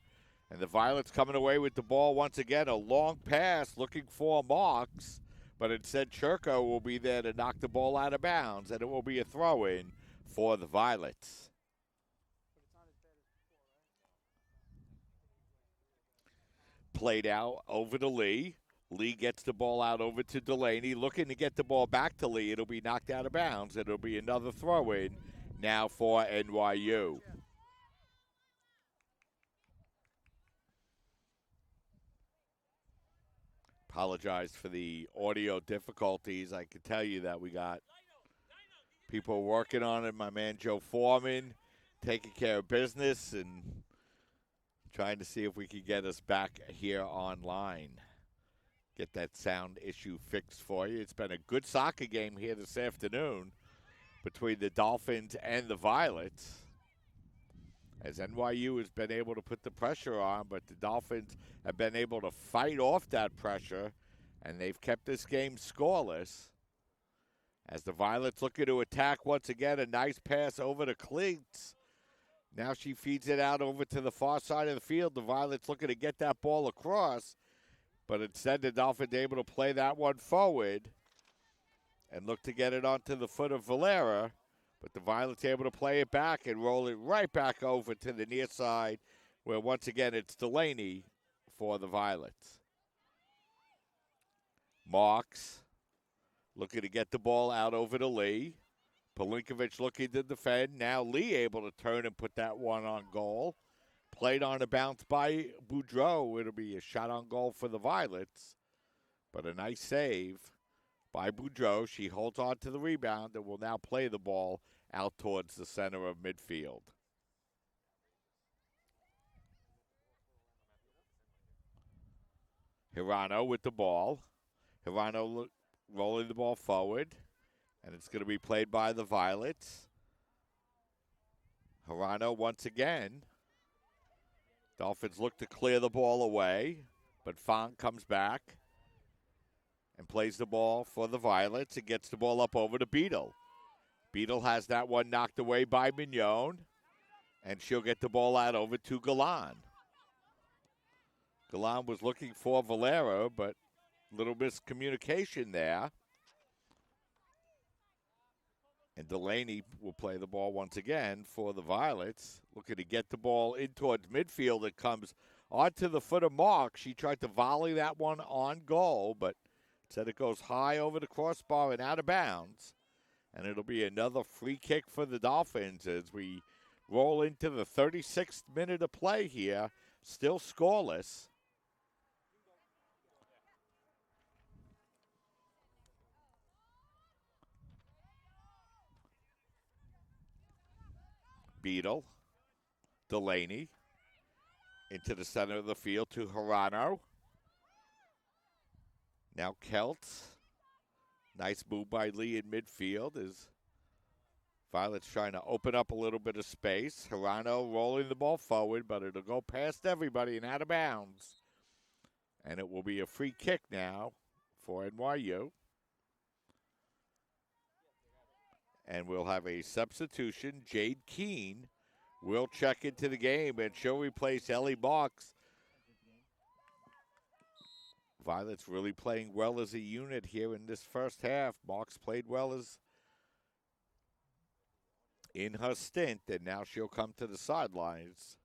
and the Violets coming away with the ball once again. A long pass looking for Marks, but instead Churko will be there to knock the ball out of bounds, and it will be a throw-in for the Violets. Played out over to Lee. Lee gets the ball out over to Delaney, looking to get the ball back to Lee. It'll be knocked out of bounds. It'll be another throw-in now for NYU. Apologize for the audio difficulties. I can tell you that we got people working on it. My man Joe Foreman taking care of business and trying to see if we can get us back here online. Get that sound issue fixed for you. It's been a good soccer game here this afternoon between the Dolphins and the Violets, as NYU has been able to put the pressure on, but the Dolphins have been able to fight off that pressure, and they've kept this game scoreless. As the Violets looking to attack once again, a nice pass over to Cleats. Now she feeds it out over to the far side of the field. The Violets looking to get that ball across, but instead the Dolphins able to play that one forward and look to get it onto the foot of Valera. But the Violets able to play it back and roll it right back over to the near side, where once again it's Delaney for the Violets. Marks looking to get the ball out over to Lee. Pelinkovic looking to defend. Now Lee able to turn and put that one on goal. Played on a bounce by Boudreau. It'll be a shot on goal for the Violets. But a nice save by Boudreau. She holds on to the rebound and will now play the ball out towards the center of midfield. Hirano with the ball. Hirano rolling the ball forward, and it's going to be played by the Violets. Hirano once again. Dolphins look to clear the ball away, but Fong comes back and plays the ball for the Violets and gets the ball up over to Beadle. Beadle has that one knocked away by Mignon, and she'll get the ball out over to Galan. Galan was looking for Valera, but little miscommunication there. And Delaney will play the ball once again for the Violets. Looking to get the ball in towards midfield. It comes onto the foot of Mark. She tried to volley that one on goal, but said it goes high over the crossbar and out of bounds. And it'll be another free kick for the Dolphins as we roll into the 36th minute of play here. Still scoreless. Beadle. Delaney. Into the center of the field to Hirano. Now Kelts. Nice move by Lee in midfield as Violet's trying to open up a little bit of space. Hirano rolling the ball forward, but it'll go past everybody and out of bounds. And it will be a free kick now for NYU. And we'll have a substitution. Jade Keene will check into the game, and she'll replace Ellie Marks. Violet's really playing well as a unit here in this first half. Marks played well as in her stint, and now she'll come to the sidelines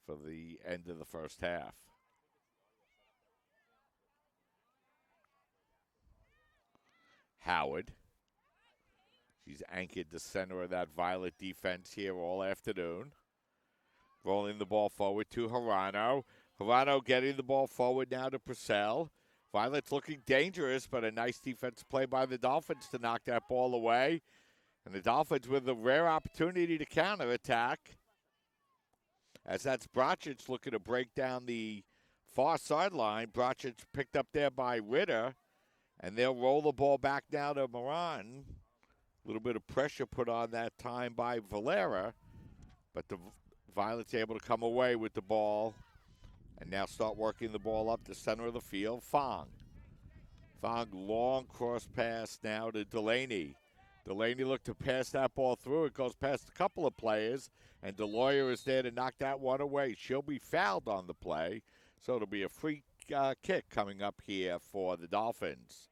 for the end of the first half. Howard. She's anchored the center of that Violet defense here all afternoon. Rolling the ball forward to Hirano. Hirano getting the ball forward now to Purcell. Violet's looking dangerous, but a nice defense play by the Dolphins to knock that ball away. And the Dolphins with a rare opportunity to counterattack. As that's Brocic looking to break down the far sideline. Brocic picked up there by Ritter. And they'll roll the ball back now to Moran. A little bit of pressure put on that time by Valera. But the Violet's able to come away with the ball. And now start working the ball up the center of the field. Fong. Fong, long cross pass now to Delaney. Delaney looked to pass that ball through. It goes past a couple of players. And DeLoyer is there to knock that one away. She'll be fouled on the play. So it'll be a free kick coming up here for the Dolphins.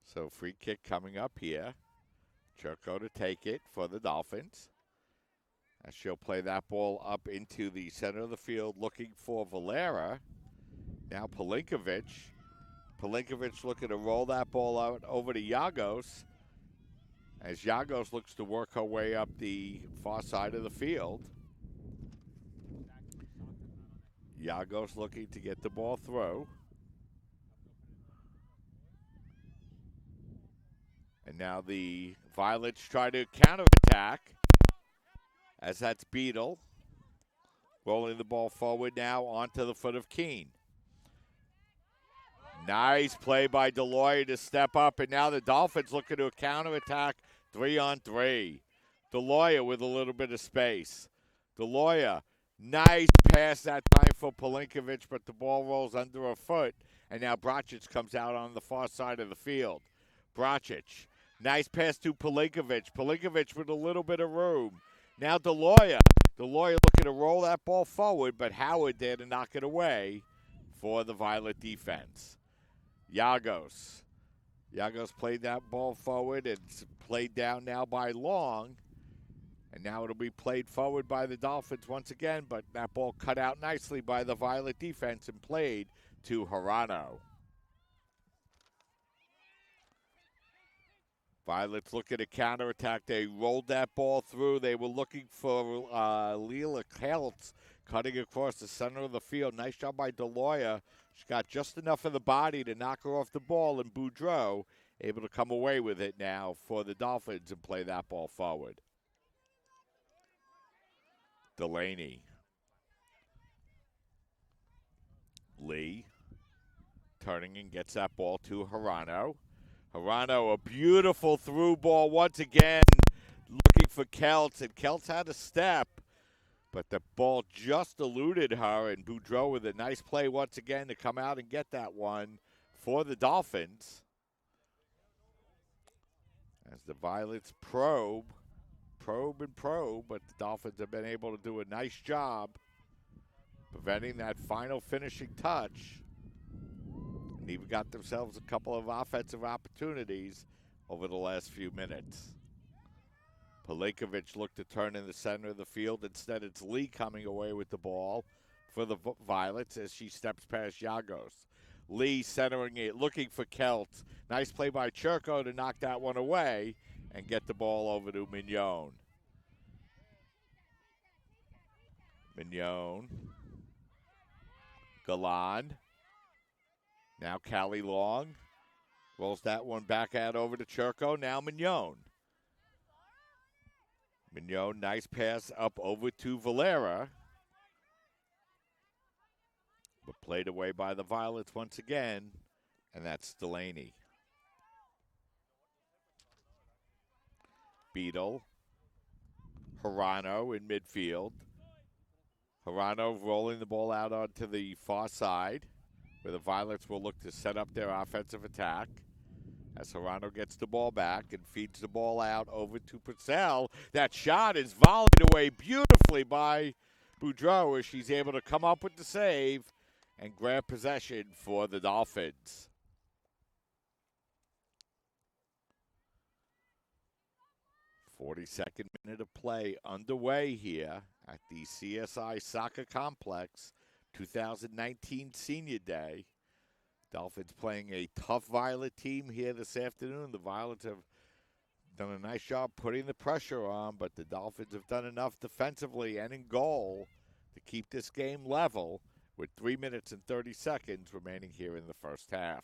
So free kick coming up here. Churko to take it for the Dolphins. As she'll play that ball up into the center of the field looking for Valera. Now Pelinkovic. Pelinkovic looking to roll that ball out over to Yagos. As Yagos looks to work her way up the far side of the field. Yagos looking to get the ball through. And now the Violets try to counterattack. As that's Beadle. Rolling the ball forward now onto the foot of Keene. Nice play by Deloy to step up. And now the Dolphins looking to counterattack 3-on-3. Deloya with a little bit of space. Deloya, nice pass that time for Pelinkovic, but the ball rolls under her foot. And now Brocic comes out on the far side of the field. Brocic, nice pass to Pelinkovic. Pelinkovic with a little bit of room. Now Deloya. Deloya looking to roll that ball forward, but Howard there to knock it away for the Violet defense. Yagos. Yagos played that ball forward. It's played down now by Long. And now it'll be played forward by the Dolphins once again, but that ball cut out nicely by the Violet defense and played to Hirano. Violets looking to counterattack. They rolled that ball through. They were looking for Leela Keltz cutting across the center of the field. Nice job by Deloya. She got just enough of the body to knock her off the ball, and Boudreau able to come away with it now for the Dolphins and play that ball forward. Delaney. Lee turning and gets that ball to Hirano. Hirano, a beautiful through ball once again, looking for Keltz, and Keltz had a step, but the ball just eluded her, and Boudreau with a nice play once again to come out and get that one for the Dolphins. As the Violets probe, but the Dolphins have been able to do a nice job preventing that final finishing touch. And even got themselves a couple of offensive opportunities over the last few minutes. Pelinkovic looked to turn in the center of the field. Instead, it's Lee coming away with the ball for the Violets as she steps past Yagos. Lee centering it, looking for Kelt. Nice play by Churko to knock that one away and get the ball over to Mignon. Mignon. Galan. Now Callie Long. Rolls that one back out over to Churko. Now Mignon. Mignon, nice pass up over to Valera. But played away by the Violets once again, and that's Delaney. Beadle. Hirano in midfield. Hirano rolling the ball out onto the far side, where the Violets will look to set up their offensive attack. As Hirano gets the ball back and feeds the ball out over to Purcell. That shot is volleyed away beautifully by Boudreau as she's able to come up with the save and grab possession for the Dolphins. "42nd minute of play underway here at the CSI Soccer Complex, 2019 Senior Day. Dolphins playing a tough Violet team here this afternoon. The Violets have done a nice job putting the pressure on, but the Dolphins have done enough defensively and in goal to keep this game level with 3 minutes and 30 seconds remaining here in the first half.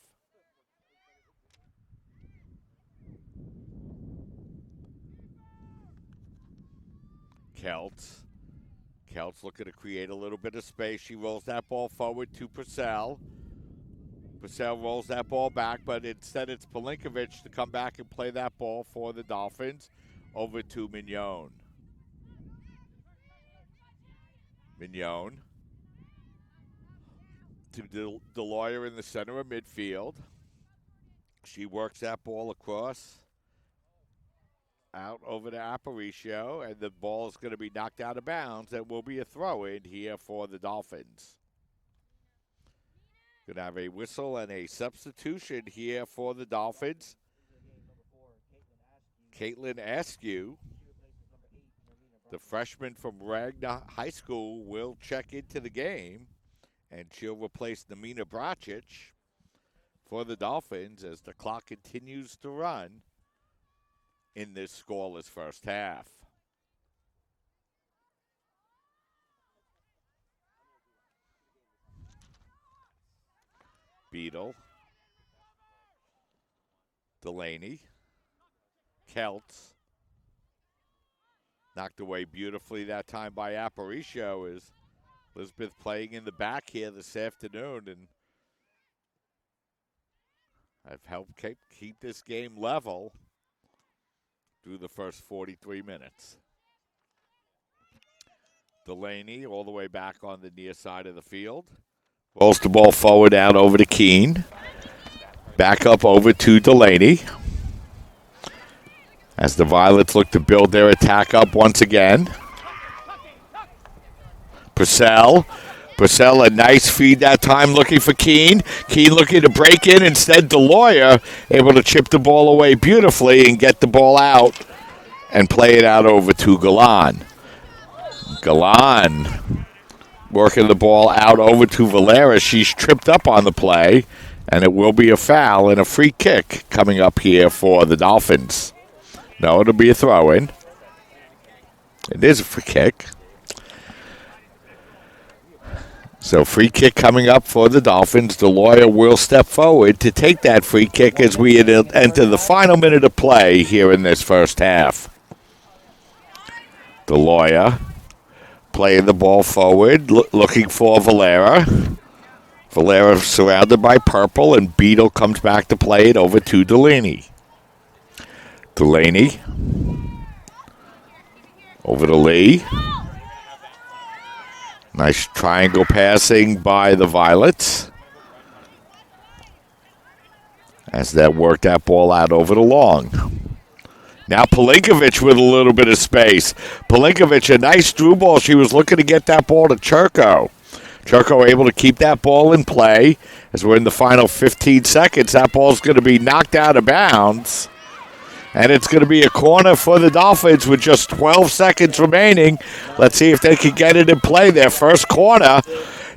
Kelts looking to create a little bit of space. She rolls that ball forward to Purcell. Purcell rolls that ball back, but instead it's Pelinkovic to come back and play that ball for the Dolphins over to Mignon. Mignon to DeLawyer in the center of midfield. She works that ball across out over to Aparicio, and the ball is going to be knocked out of bounds. It will be a throw-in here for the Dolphins. Going to have a whistle and a substitution here for the Dolphins. Caitlin Askew, the freshman from Ragna High School, will check into the game, and she'll replace Namina Bracic for the Dolphins as the clock continues to run in this scoreless first half. Beadle. Delaney. Kelts. Knocked away beautifully that time by Aparicio as Elizabeth playing in the back here this afternoon, and have helped keep this game level through the first 43 minutes. Delaney all the way back on the near side of the field. Rolls the ball forward out over to Keene. Back up over to Delaney. As the Violets look to build their attack up once again. Purcell, a nice feed that time looking for Keene. Keene looking to break in. Instead, DeLawyer able to chip the ball away beautifully and get the ball out and play it out over to Galan. Galan working the ball out over to Valera. She's tripped up on the play, and it will be a foul and a free kick coming up here for the Dolphins. No, it'll be a throw-in. It is a free kick. So free kick coming up for the Dolphins. DeLawyer will step forward to take that free kick as we enter the final minute of play here in this first half. DeLawyer playing the ball forward, looking for Valera. Valera surrounded by purple, and Beadle comes back to play it over to Delaney. Delaney over to Lee. Nice triangle passing by the Violets. As that worked that ball out over the Long. Now Pelinkovic with a little bit of space. Pelinkovic, a nice through ball. She was looking to get that ball to Churko. Churko able to keep that ball in play. As we're in the final 15 seconds, that ball's going to be knocked out of bounds. And it's going to be a corner for the Dolphins with just 12 seconds remaining. Let's see if they can get it in play. Their first corner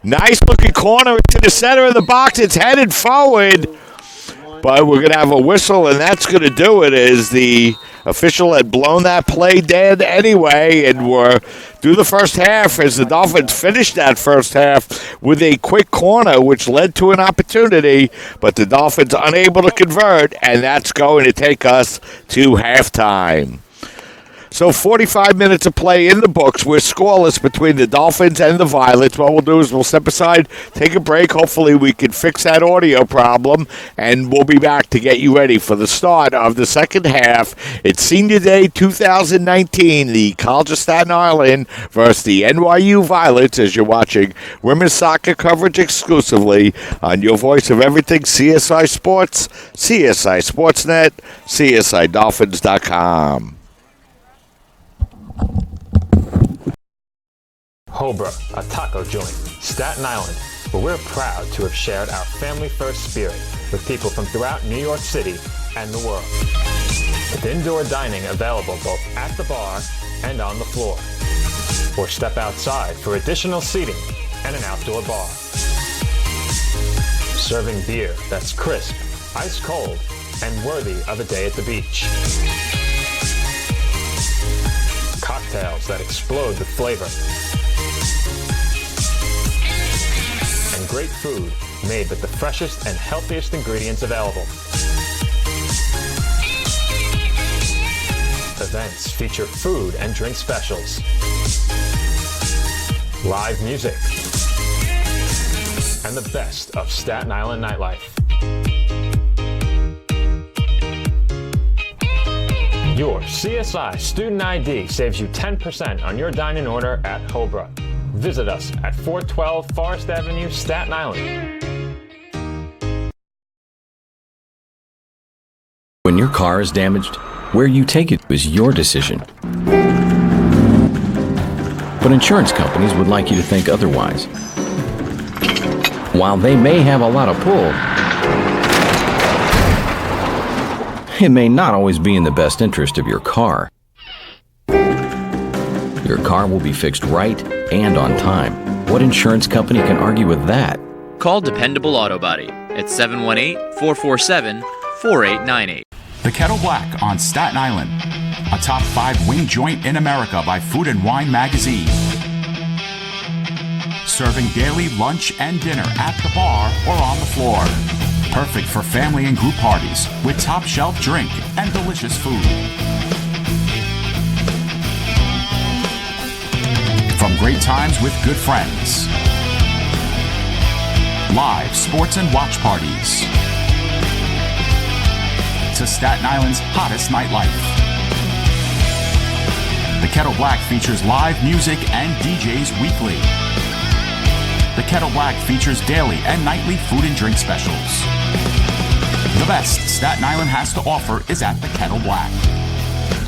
Nice looking corner into the center of the box. It's headed forward. But we're going to have a whistle, and that's going to do it, as the official had blown that play dead anyway, and we're through the first half as the Dolphins finished that first half with a quick corner, which led to an opportunity, but the Dolphins unable to convert, and that's going to take us to halftime. So 45 minutes of play in the books. We're scoreless between the Dolphins and the Violets. What we'll do is we'll step aside, take a break. Hopefully we can fix that audio problem, and we'll be back to get you ready for the start of the second half. It's Senior Day 2019, the College of Staten Island versus the NYU Violets, as you're watching women's soccer coverage exclusively on your voice of everything CSI Sports, CSI Sportsnet, CSIDolphins.com. Hobra, a taco joint, Staten Island, where we're proud to have shared our family-first spirit with people from throughout New York City and the world. With indoor dining available both at the bar and on the floor. Or step outside for additional seating and an outdoor bar. Serving beer that's crisp, ice cold, and worthy of a day at the beach. Cocktails that explode with flavor. And great food made with the freshest and healthiest ingredients available. Events feature food and drink specials. Live music. And the best of Staten Island nightlife. Your CSI Student ID saves you 10% on your dine-in order at Hobra. Visit us at 412 Forest Avenue, Staten Island. When your car is damaged, where you take it is your decision. But insurance companies would like you to think otherwise. While they may have a lot of pull, it may not always be in the best interest of your car. Your car will be fixed right and on time. What insurance company can argue with that? Call Dependable Auto Body at 718-447-4898. The Kettle Black on Staten Island, a top 5 wing joint in America by Food and Wine magazine. Serving daily lunch and dinner at the bar or on the floor. Perfect for family and group parties with top shelf drink and delicious food. From great times with good friends. Live sports and watch parties. To Staten Island's hottest nightlife. The Kettle Black features live music and DJs weekly. The Kettle Black features daily and nightly food and drink specials. The best Staten Island has to offer is at the Kettle Black.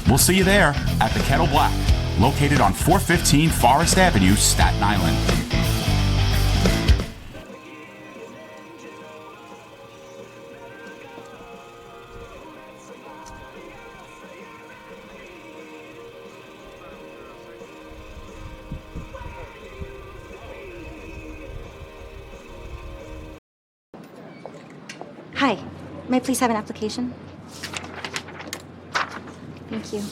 We'll see you there at the Kettle Black, located on 415 Forest Avenue, Staten Island. Hi, may I please have an application? Thank you.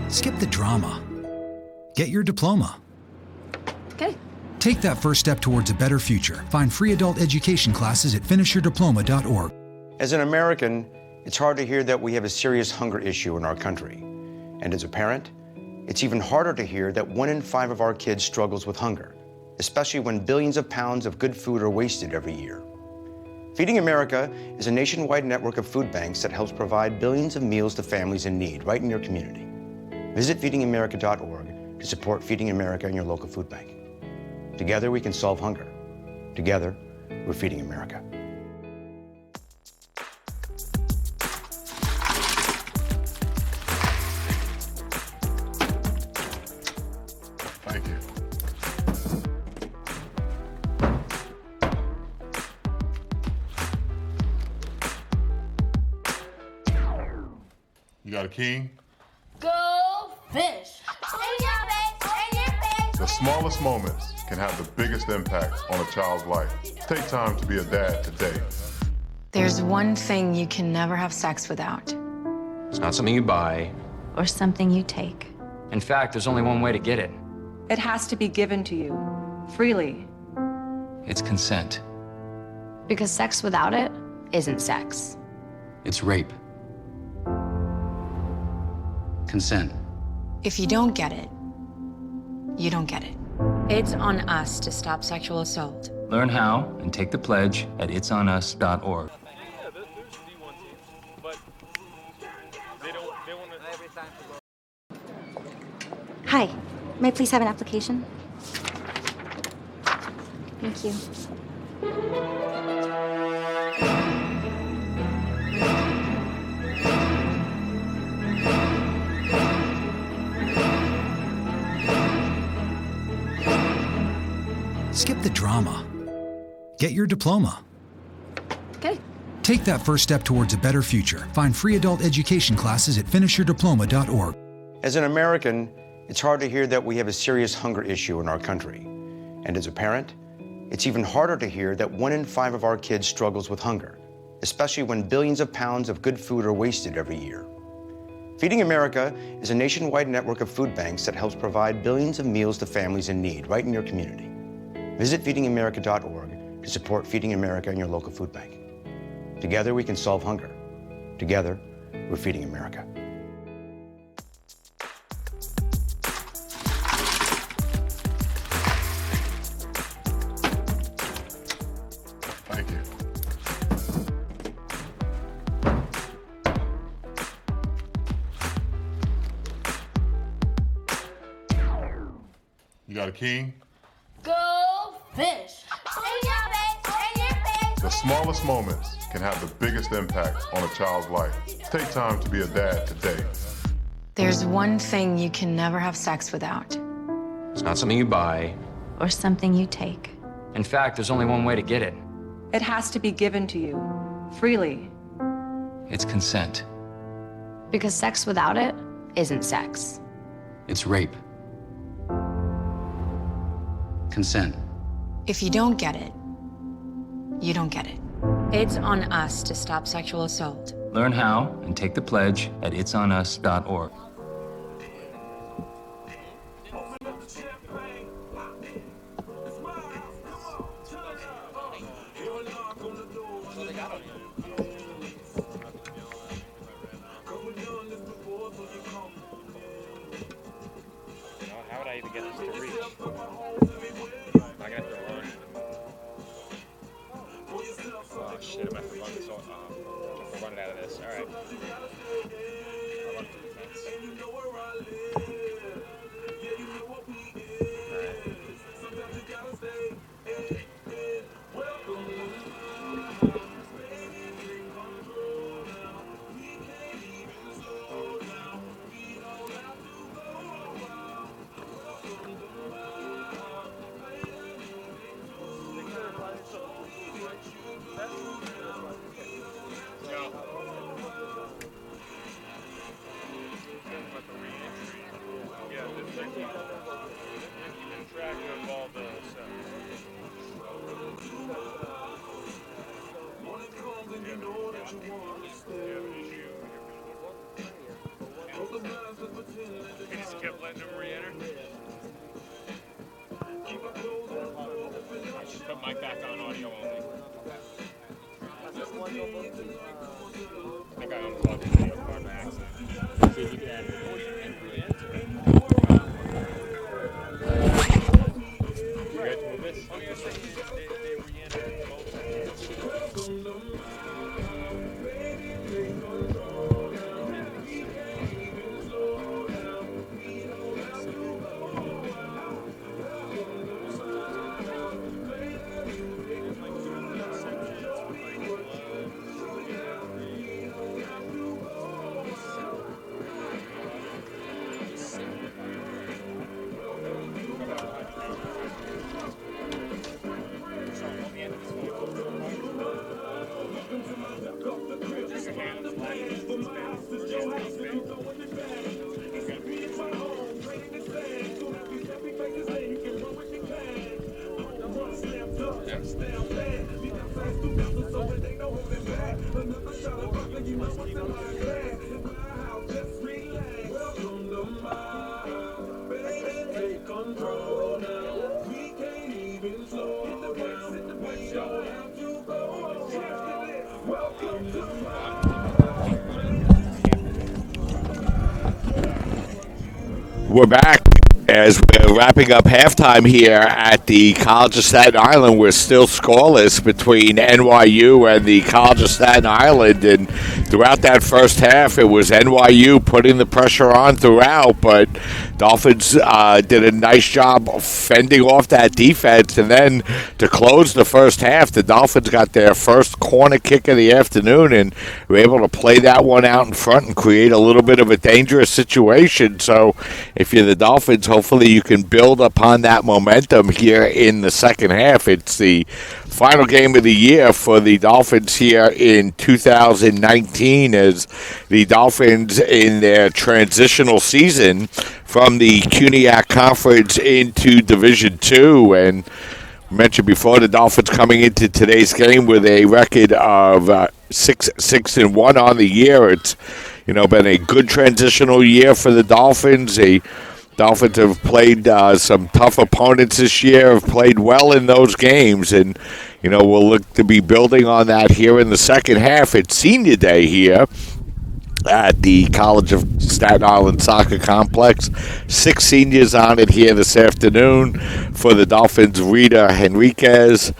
Skip the drama. Get your diploma. Okay. Take that first step towards a better future. Find free adult education classes at finishyourdiploma.org. As an American, it's hard to hear that we have a serious hunger issue in our country. And as a parent, it's even harder to hear that 1 in 5 of our kids struggles with hunger, especially when billions of pounds of good food are wasted every year. Feeding America is a nationwide network of food banks that helps provide billions of meals to families in need right in your community. Visit feedingamerica.org to support Feeding America in your local food bank. Together we can solve hunger. Together, we're Feeding America. Thank you. You got a king? Go fish! The smallest moments can have the biggest impact on a child's life. Take time to be a dad today. There's one thing you can never have sex without. It's not something you buy. Or something you take. In fact, there's only one way to get it. It has to be given to you, freely. It's consent. Because sex without it isn't sex. It's rape. Consent. If you don't get it, you don't get it. It's on us to stop sexual assault. Learn how and take the pledge at itsonus.org. Yeah, there's D1 teams, but they want to... Hi. May I please have an application? Thank you. Skip the drama. Get your diploma. Okay. Take that first step towards a better future. Find free adult education classes at finishyourdiploma.org. As an American, it's hard to hear that we have a serious hunger issue in our country. And as a parent, it's even harder to hear that 1 in 5 of our kids struggles with hunger, especially when billions of pounds of good food are wasted every year. Feeding America is a nationwide network of food banks that helps provide billions of meals to families in need right in your community. Visit feedingamerica.org to support Feeding America and your local food bank. Together we can solve hunger. Together, we're Feeding America. Thank you. You got a king? Go fish! The smallest moments can have the biggest impact on a child's life. Take time to be a dad today. There's one thing you can never have sex without. It's not something you buy. Or something you take. In fact, there's only one way to get it. It has to be given to you, freely. It's consent. Because sex without it isn't sex. It's rape. Consent. If you don't get it, you don't get it. It's on us to stop sexual assault. Learn how and take the pledge at itsonus.org. How would I even get this to reach? Am I gonna have to run? Oh shit, I'm gonna have to run this all. I'm running out of this. Alright. I'll run through the fence. He just kept letting him re-enter. I should put Mike back on audio only. I think I unplugged the video card by accident. See if you can add recording and re-enter. You guys move this? Oh, you're saying they re-entered both. We're back as we're wrapping up halftime here at the College of Staten Island. We're still scoreless between NYU and the College of Staten Island, and throughout that first half, it was NYU putting the pressure on throughout, but Dolphins did a nice job of fending off that defense, and then to close the first half, the Dolphins got their first corner kick of the afternoon and were able to play that one out in front and create a little bit of a dangerous situation. So if you're the Dolphins, hopefully you can build upon that momentum here in the second half. It's the final game of the year for the Dolphins here in 2019 as the Dolphins in their transitional season from the CUNYAC Conference into Division II. And mentioned before, the Dolphins coming into today's game with a record of 6-1 on the year. It's been a good transitional year for the Dolphins. The Dolphins have played some tough opponents this year, have played well in those games, and we'll look to be building on that here in the second half. It's senior day here at the College of Staten Island Soccer Complex. 6 seniors on it here this afternoon for the Dolphins. Rita Henriquez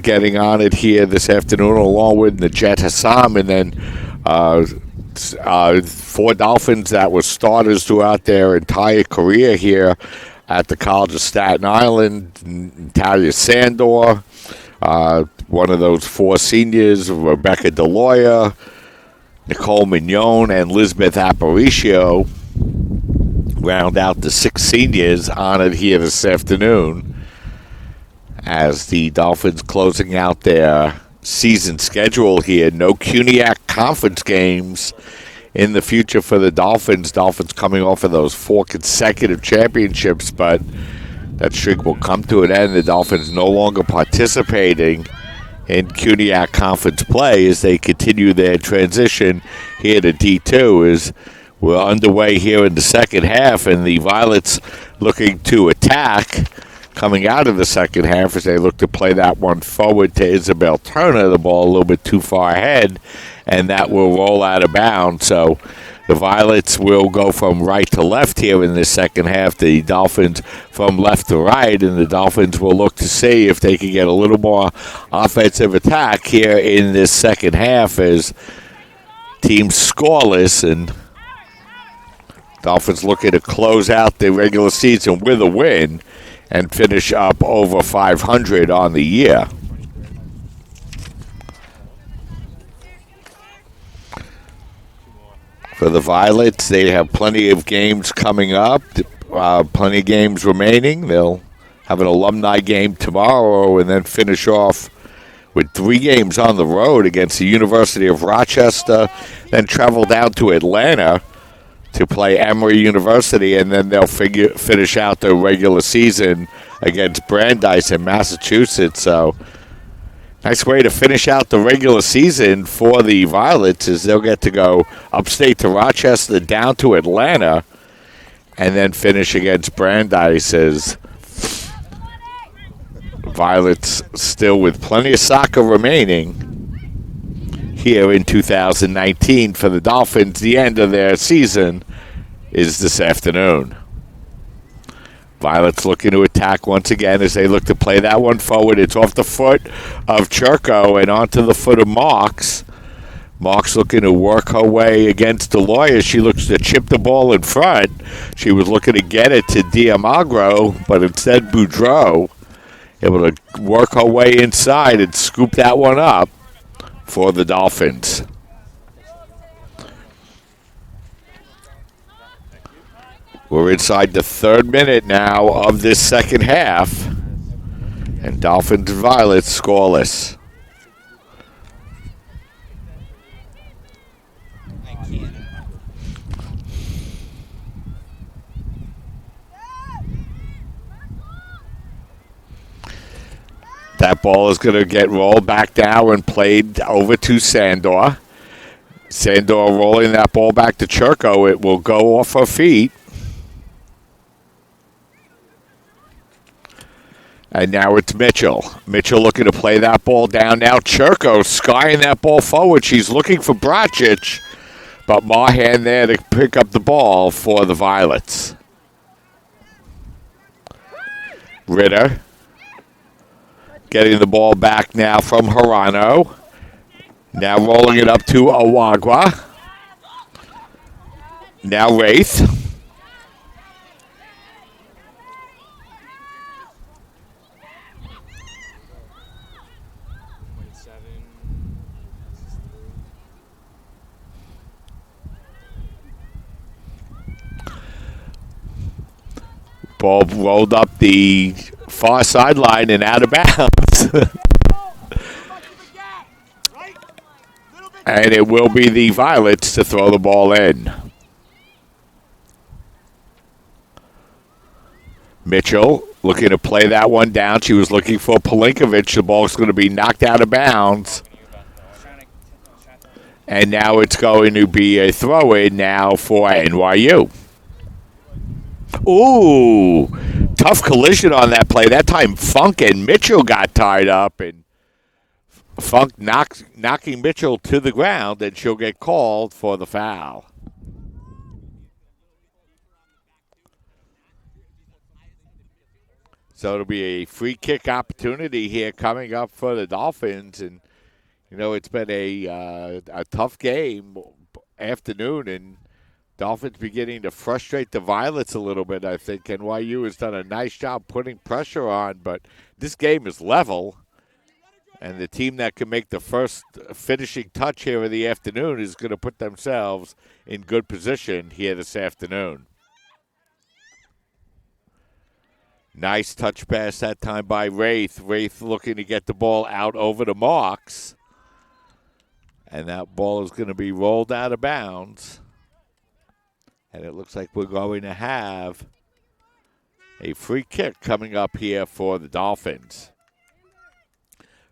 getting on it here this afternoon, along with Najet Hassam, and then 4 Dolphins that were starters throughout their entire career here at the College of Staten Island. Natalia Sandor, one of those 4 seniors, Rebecca DeLoya, Nicole Mignon, and Lisbeth Aparicio round out the 6 seniors on it here this afternoon as the Dolphins closing out their season schedule here. No CUNYAC conference games in the future for the Dolphins. Dolphins coming off of those 4 consecutive championships, but that streak will come to an end. The Dolphins no longer participating in CUNYAC conference play as they continue their transition here to D2 as we're underway here in the second half, and the Violets looking to attack coming out of the second half as they look to play that one forward to Isabel Turner. The ball a little bit too far ahead, and that will roll out of bounds. So the Violets will go from right to left here in this second half. The Dolphins from left to right, and the Dolphins will look to see if they can get a little more offensive attack here in this second half as teams scoreless, and Dolphins looking to close out the regular season with a win and finish up over 500 on the year. For the Violets, they have plenty of games coming up, plenty of games remaining. They'll have an alumni game tomorrow and then finish off with 3 games on the road against the University of Rochester, then travel down to Atlanta to play Emory University, and then they'll finish out their regular season against Brandeis in Massachusetts. So nice way to finish out the regular season for the Violets is they'll get to go upstate to Rochester, down to Atlanta, and then finish against Brandeis as Violets still with plenty of soccer remaining here in 2019 for the Dolphins. The end of their season is this afternoon. Violets looking to attack once again as they look to play that one forward. It's off the foot of Churko and onto the foot of Marks. Marks looking to work her way against DeLoya. She looks to chip the ball in front. She was looking to get it to Diamagro, but instead Boudreau able to work her way inside and scoop that one up for the Dolphins. We're inside the 3rd minute now of this second half, and Dolphins and Violets scoreless. That ball is going to get rolled back down and played over to Sandor. Sandor rolling that ball back to Churko. It will go off her feet. And now it's Mitchell. Mitchell looking to play that ball down. Now Churko skying that ball forward. She's looking for Bracic, but Mahan there to pick up the ball for the Violets. Ritter getting the ball back now from Hirano. Now rolling it up to Awagwa. Now Wraith. Ball rolled up the far sideline and out of bounds. And it will be the Violets to throw the ball in. Mitchell looking to play that one down. She was looking for Pelinkovic. The ball's going to be knocked out of bounds. And now it's going to be a throw-in now for NYU. Ooh, tough collision on that play. That time Funk and Mitchell got tied up, and Funk knocking Mitchell to the ground, and she'll get called for the foul. So it'll be a free kick opportunity here coming up for the Dolphins, and you know it's been a tough game afternoon, and Dolphins beginning to frustrate the Violets a little bit. I think NYU has done a nice job putting pressure on, but this game is level. And the team that can make the first finishing touch here in the afternoon is going to put themselves in good position here this afternoon. Nice touch pass that time by Wraith. Wraith looking to get the ball out over the Marks. And that ball is going to be rolled out of bounds. And it looks like we're going to have a free kick coming up here for the Dolphins.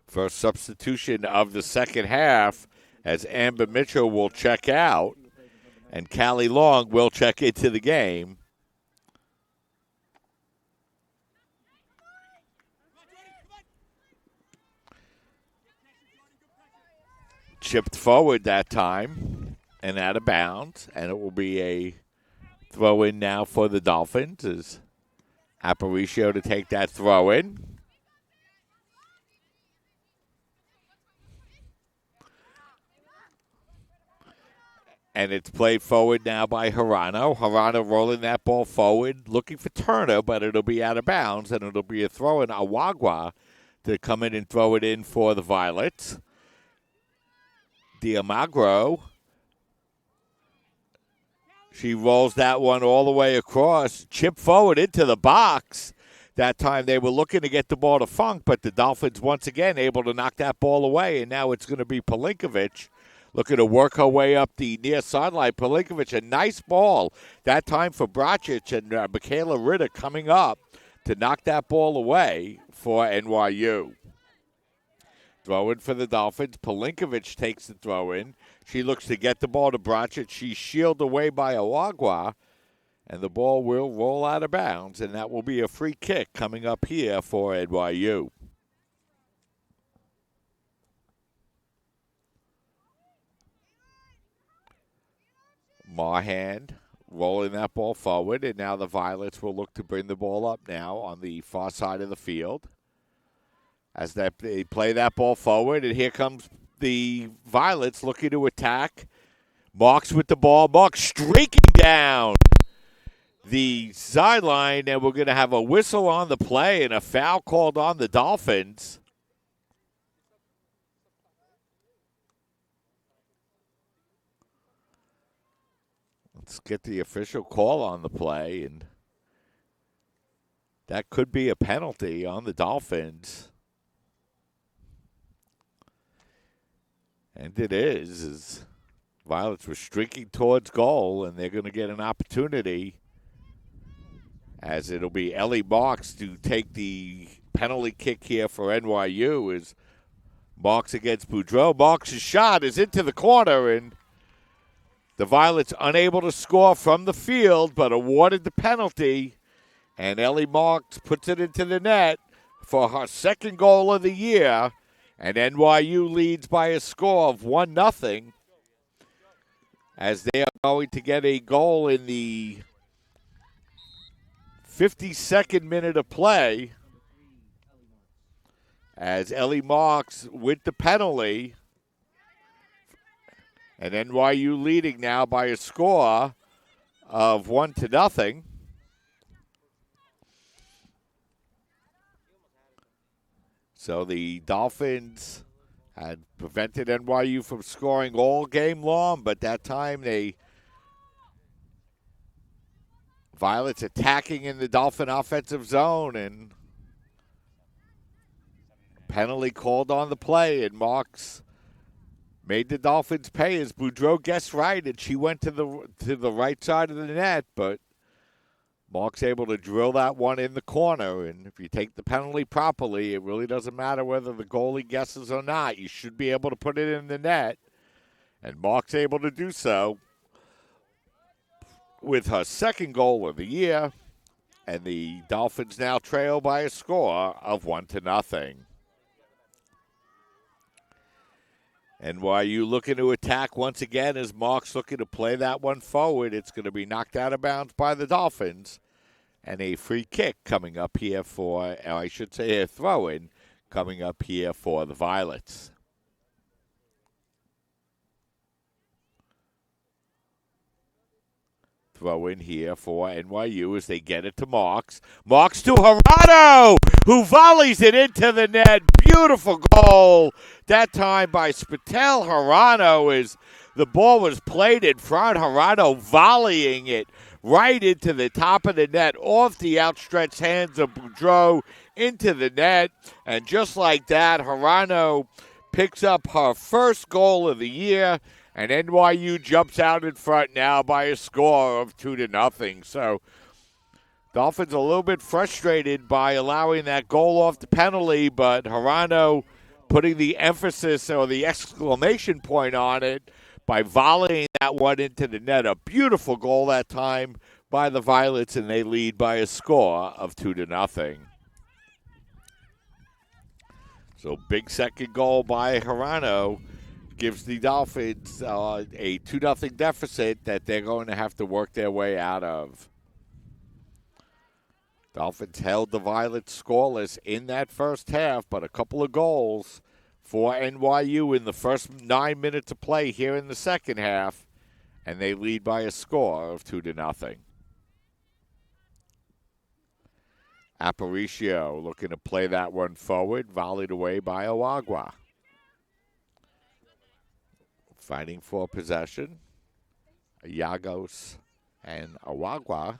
First substitution of the second half as Amber Mitchell will check out and Callie Long will check into the game. Chipped forward that time and out of bounds, and it will be a throw-in now for the Dolphins as Aparicio to take that throw-in. And it's played forward now by Hirano. Hirano rolling that ball forward, looking for Turner, but it'll be out of bounds, and it'll be a throw-in. Awagwa to come in and throw it in for the Violets. Diamagro. She rolls that one all the way across, chip forward into the box. That time they were looking to get the ball to Funk, but the Dolphins once again able to knock that ball away, and now it's going to be Pelinkovic looking to work her way up the near sideline. Pelinkovic, a nice ball. That time for Bracic and Michaela Ritter coming up to knock that ball away for NYU. Throw-in for the Dolphins. Pelinkovic takes the throw-in. She looks to get the ball to Bracic. She's shielded away by Awagwa, and the ball will roll out of bounds, and that will be a free kick coming up here for NYU. Mahan rolling that ball forward, and now the Violets will look to bring the ball up now on the far side of the field. As they play that ball forward, and here comes the Violets looking to attack. Marks with the ball. Marks streaking down the sideline, and we're going to have a whistle on the play and a foul called on the Dolphins. Let's get the official call on the play, and that could be a penalty on the Dolphins. And it is, as Violets were streaking towards goal, and they're going to get an opportunity as it'll be Ellie Marks to take the penalty kick here for NYU is Marks against Boudreaux. Marks' shot is into the corner, and the Violets unable to score from the field, but awarded the penalty. And Ellie Marks puts it into the net for her second goal of the year. And NYU leads by a score of 1-0 as they are going to get a goal in the 52nd minute of play as Ellie Marks with the penalty. And NYU leading now by a score of 1-0. So the Dolphins had prevented NYU from scoring all game long, but that time Violets attacking in the Dolphin offensive zone, and penalty called on the play, and Marks made the Dolphins pay as Boudreaux guessed right, and she went to the right side of the net, but Mark's able to drill that one in the corner, and if you take the penalty properly, it really doesn't matter whether the goalie guesses or not. You should be able to put it in the net, and Mark's able to do so with her second goal of the year, and the Dolphins now trail by a score of 1-0. NYU looking to attack once again as Marks looking to play that one forward. It's going to be knocked out of bounds by the Dolphins. And a free kick coming up here for, or I should say a throw-in coming up here for the Violets. Throw in here for NYU as they get it to Marks. Marks to Hirano, who volleys it into the net. Beautiful goal. That time by Spatel Hirano as the ball was played in front. Hirano volleying it right into the top of the net, off the outstretched hands of Boudreaux into the net. And just like that, Hirano picks up her first goal of the year. And NYU jumps out in front now by a score of 2-0. So Dolphins a little bit frustrated by allowing that goal off the penalty, but Hirano putting the emphasis or the exclamation point on it by volleying that one into the net. A beautiful goal that time by the Violets, and they lead by a score of 2-0. So big second goal by Hirano gives the Dolphins a 2-0 deficit that they're going to have to work their way out of. Dolphins held the Violets scoreless in that first half, but a couple of goals for NYU in the first 9 minutes of play here in the second half, and they lead by a score of 2-0. Aparicio looking to play that one forward, volleyed away by Awagwa. Fighting for possession, Yagos and Awagwa,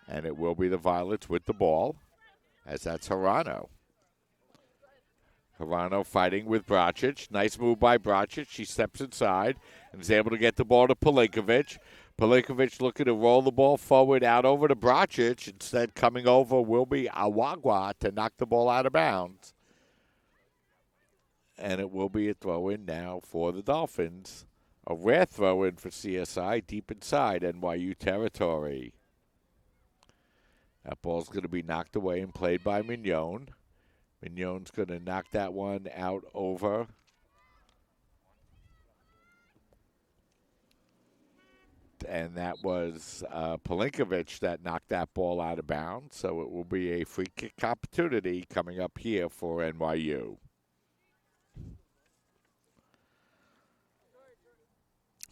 and it will be the Violets with the ball, as that's Hirano. Hirano fighting with Bracic. Nice move by Bracic. She steps inside and is able to get the ball to Pelinkovic. Pelinkovic looking to roll the ball forward out over to Bracic. Instead, coming over will be Awagwa to knock the ball out of bounds. And it will be a throw-in now for the Dolphins. A rare throw-in for CSI deep inside NYU territory. That ball's going to be knocked away and played by Mignon. Mignon's going to knock that one out over. And that was Pelinkovic that knocked that ball out of bounds. So it will be a free kick opportunity coming up here for NYU.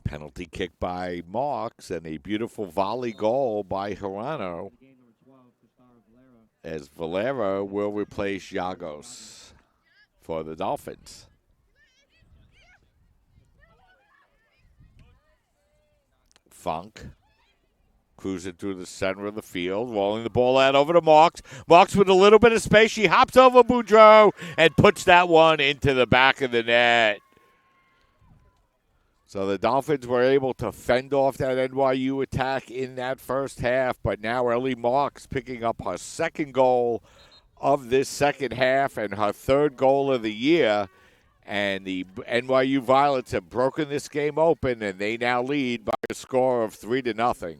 Penalty kick by Marks and a beautiful volley goal by Hirano, as Valera will replace Yagos for the Dolphins. Funk cruising through the center of the field, rolling the ball out over to Marks. Marks with a little bit of space. She hops over Boudreaux and puts that one into the back of the net. So the Dolphins were able to fend off that NYU attack in that first half, but now Ellie Marks picking up her second goal of this second half and her third goal of the year. And the NYU Violets have broken this game open, and they now lead by a score of 3-0.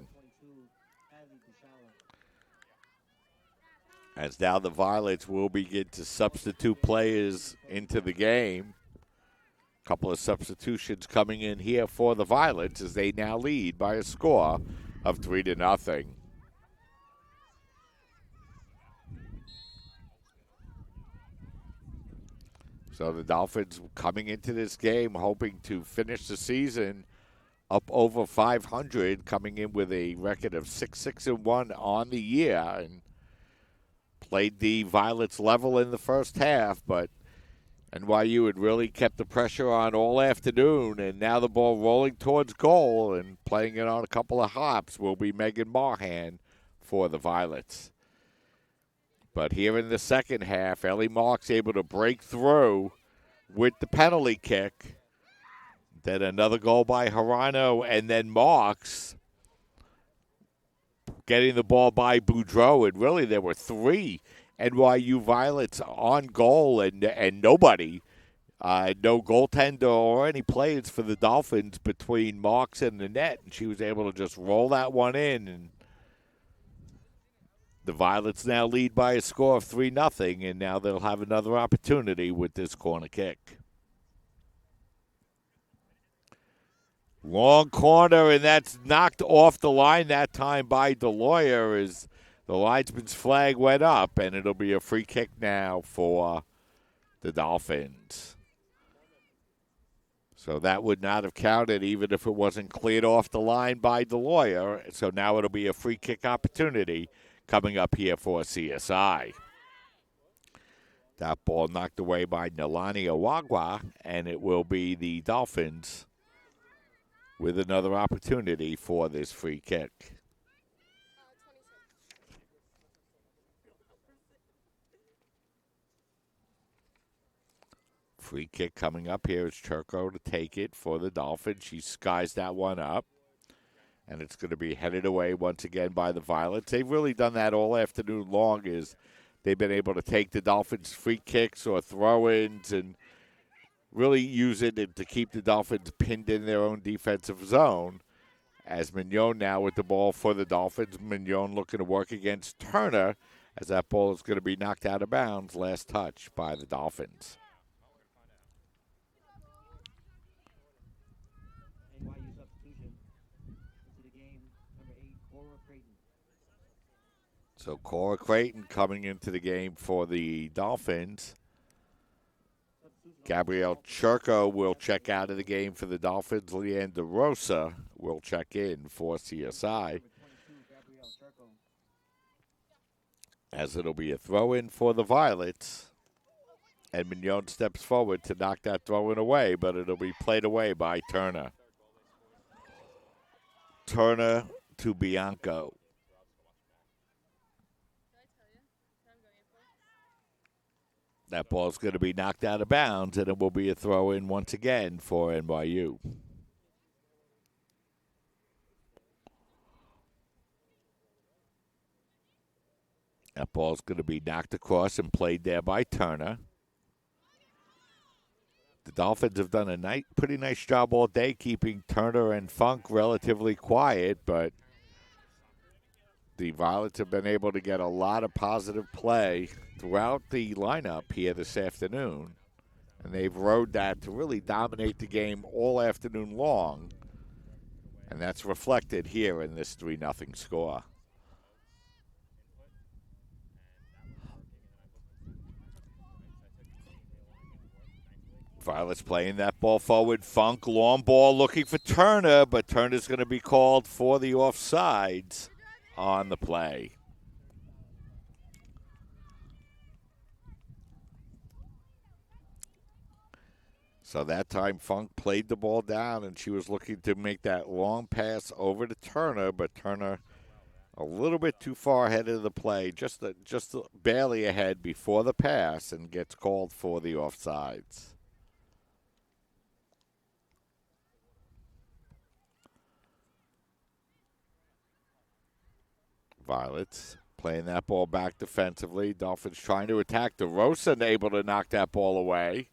As now the Violets will begin to substitute players into the game. A couple of substitutions coming in here for the Violets as they now lead by a score of 3-0. So the Dolphins coming into this game hoping to finish the season up over 500, coming in with a record of 6-1 on the year, and played the Violets level in the first half, but NYU had really kept the pressure on all afternoon, and now the ball rolling towards goal and playing it on a couple of hops will be Megan Marhan for the Violets. But here in the second half, Ellie Marks able to break through with the penalty kick. Then another goal by Harano, and then Marks getting the ball by Boudreau. And really there were three NYU Violets on goal and nobody, no goaltender or any players for the Dolphins between Marks and the net. And she was able to just roll that one in, and the Violets now lead by a score of 3-0, and now they'll have another opportunity with this corner kick. Long corner, and that's knocked off the line that time by DeLoyer as the linesman's flag went up, and it'll be a free kick now for the Dolphins. So that would not have counted even if it wasn't cleared off the line by DeLoyer. So now it'll be a free kick opportunity coming up here for CSI. That ball knocked away by Nalani Awagwa, and it will be the Dolphins with another opportunity for this free kick. Free kick coming up here is Turco to take it for the Dolphins. She skies that one up. And it's going to be headed away once again by the Violets. They've really done that all afternoon long, as they've been able to take the Dolphins' free kicks or throw-ins and really use it to keep the Dolphins pinned in their own defensive zone. As Mignon now with the ball for the Dolphins. Mignon looking to work against Turner as that ball is going to be knocked out of bounds. Last touch by the Dolphins. So Cora Creighton coming into the game for the Dolphins. Gabrielle Churko will check out of the game for the Dolphins. Leanne DeRosa will check in for CSI. As it'll be a throw-in for the Violets. And Mignon steps forward to knock that throw-in away, but it'll be played away by Turner. Turner to Bianco. That ball's going to be knocked out of bounds, and it will be a throw-in once again for NYU. That ball's going to be knocked across and played there by Turner. The Dolphins have done a pretty nice job all day keeping Turner and Funk relatively quiet, but the Violets have been able to get a lot of positive play throughout the lineup here this afternoon. And they've rode that to really dominate the game all afternoon long. And that's reflected here in this 3-0 score. Violets playing that ball forward. Funk, long ball looking for Turner, but Turner's going to be called for the offsides on the play. So that time Funk played the ball down, and she was looking to make that long pass over to Turner, but Turner a little bit too far ahead of the play, just barely ahead before the pass, and gets called for the offsides. Violets Playing that ball back defensively. Dolphins trying to attack DeRosa, able to knock that ball away.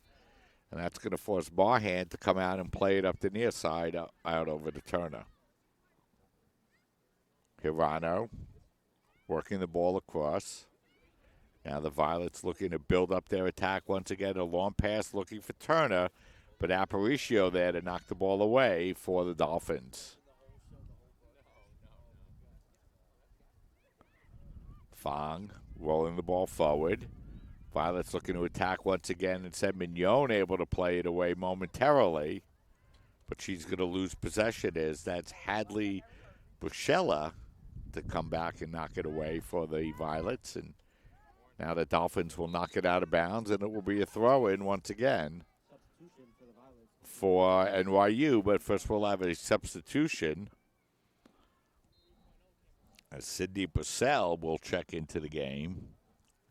And that's going to force Barhand to come out and play it up the near side out over to Turner. Hirano working the ball across. Now the Violets looking to build up their attack once again. A long pass looking for Turner, but Aparicio there to knock the ball away for the Dolphins. Fong rolling the ball forward. Violets looking to attack once again. Instead, Mignon able to play it away momentarily, but she's going to lose possession as that's Hadley Bushella to come back and knock it away for the Violets. And now the Dolphins will knock it out of bounds, and it will be a throw-in once again for NYU. But first we'll have a substitution as Sydney Purcell will check into the game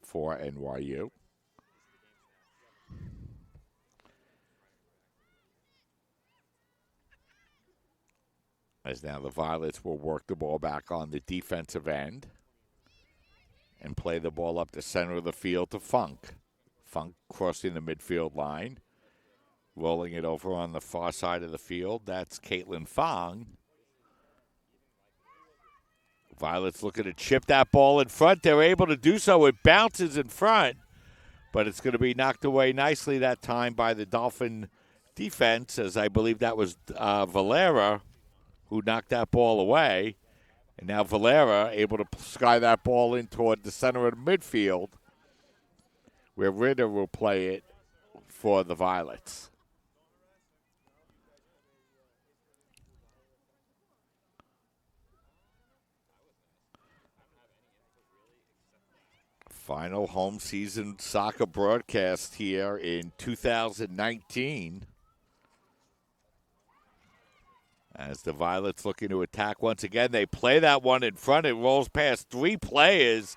for NYU. As now the Violets will work the ball back on the defensive end and play the ball up the center of the field to Funk. Funk crossing the midfield line, rolling it over on the far side of the field. That's Caitlin Fong. Violets looking to chip that ball in front. They're able to do so. It bounces in front, but it's going to be knocked away nicely that time by the Dolphin defense, as I believe that was Valera who knocked that ball away. And now Valera able to sky that ball in toward the center of the midfield, where Ritter will play it for the Violets. Final home season soccer broadcast here in 2019. As the Violets looking to attack once again, they play that one in front. It rolls past three players,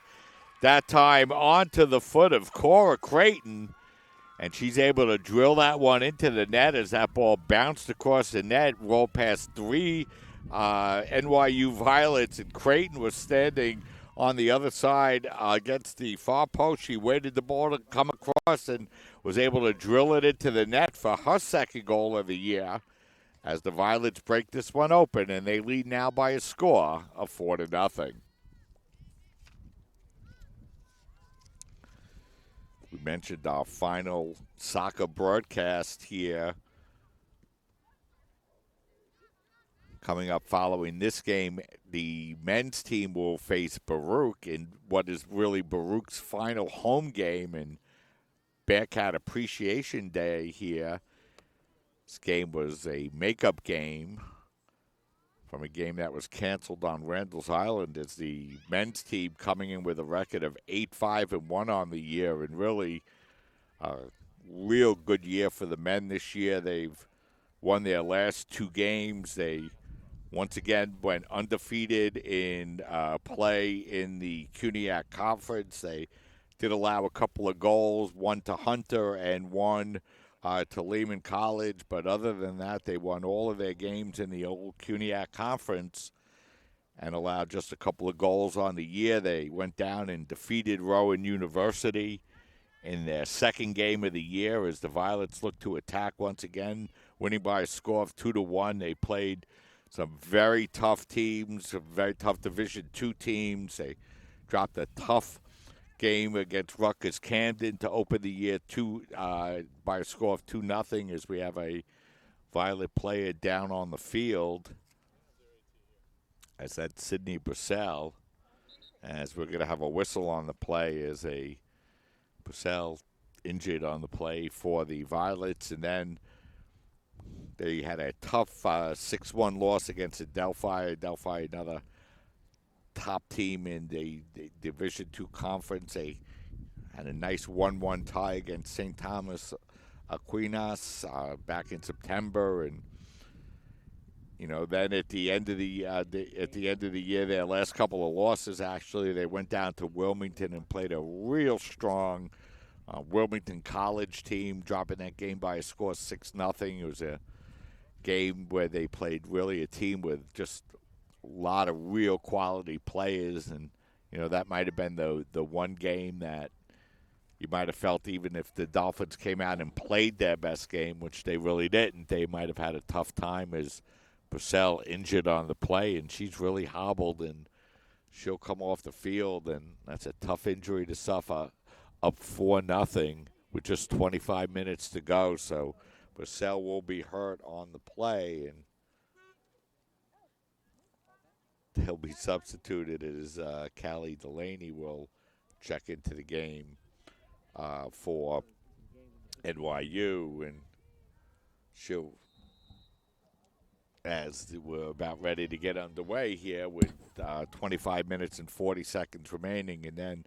that time onto the foot of Cora Creighton. And she's able to drill that one into the net as that ball bounced across the net, rolled past three NYU Violets, and Creighton was standing on the other side against the far post. She waited the ball to come across and was able to drill it into the net for her second goal of the year as the Violets break this one open, and they lead now by a score of 4-0. We mentioned our final soccer broadcast here. Coming up following this game, the men's team will face Baruch in what is really Baruch's final home game and Bearcat Appreciation Day here. This game was a makeup game from a game that was canceled on Randall's Island, as the men's team coming in with a record of 8-5-1 on the year, and really a real good year for the men this year. They've won their last two games. They once again went undefeated in play in the CUNYAC Conference. They did allow a couple of goals, one to Hunter and one to Lehman College. But other than that, they won all of their games in the old CUNYAC Conference and allowed just a couple of goals on the year. They went down and defeated Rowan University in their second game of the year as the Violets look to attack once again, winning by a score of 2-1. They played some very tough teams, some very tough Division II teams. They dropped a tough game against Rutgers Camden to open the year by a score of 2-0, as we have a Violet player down on the field. As that's Sydney Purcell. As we're going to have a whistle on the play as a Purcell injured on the play for the Violets. And then they had a tough 6-1 loss against Adelphi. Adelphi, another top team in the Division II Conference. They had a nice 1-1 tie against St. Thomas Aquinas back in September, and then at the end of the year, their last couple of losses, actually, they went down to Wilmington and played a real strong Wilmington College team, dropping that game by a score of 6-0. It was a game where they played really a team with just a lot of real quality players, and that might have been the one game that you might have felt, even if the Dolphins came out and played their best game, which they really didn't, they might have had a tough time as Purcell injured on the play, and she's really hobbled, and she'll come off the field, and that's a tough injury to suffer up 4-0 with just 25 minutes to go. So Purcell will be hurt on the play, and he'll be substituted as Callie Delaney will check into the game for NYU, and she'll, as we're about ready to get underway here with 25 minutes and 40 seconds remaining, and then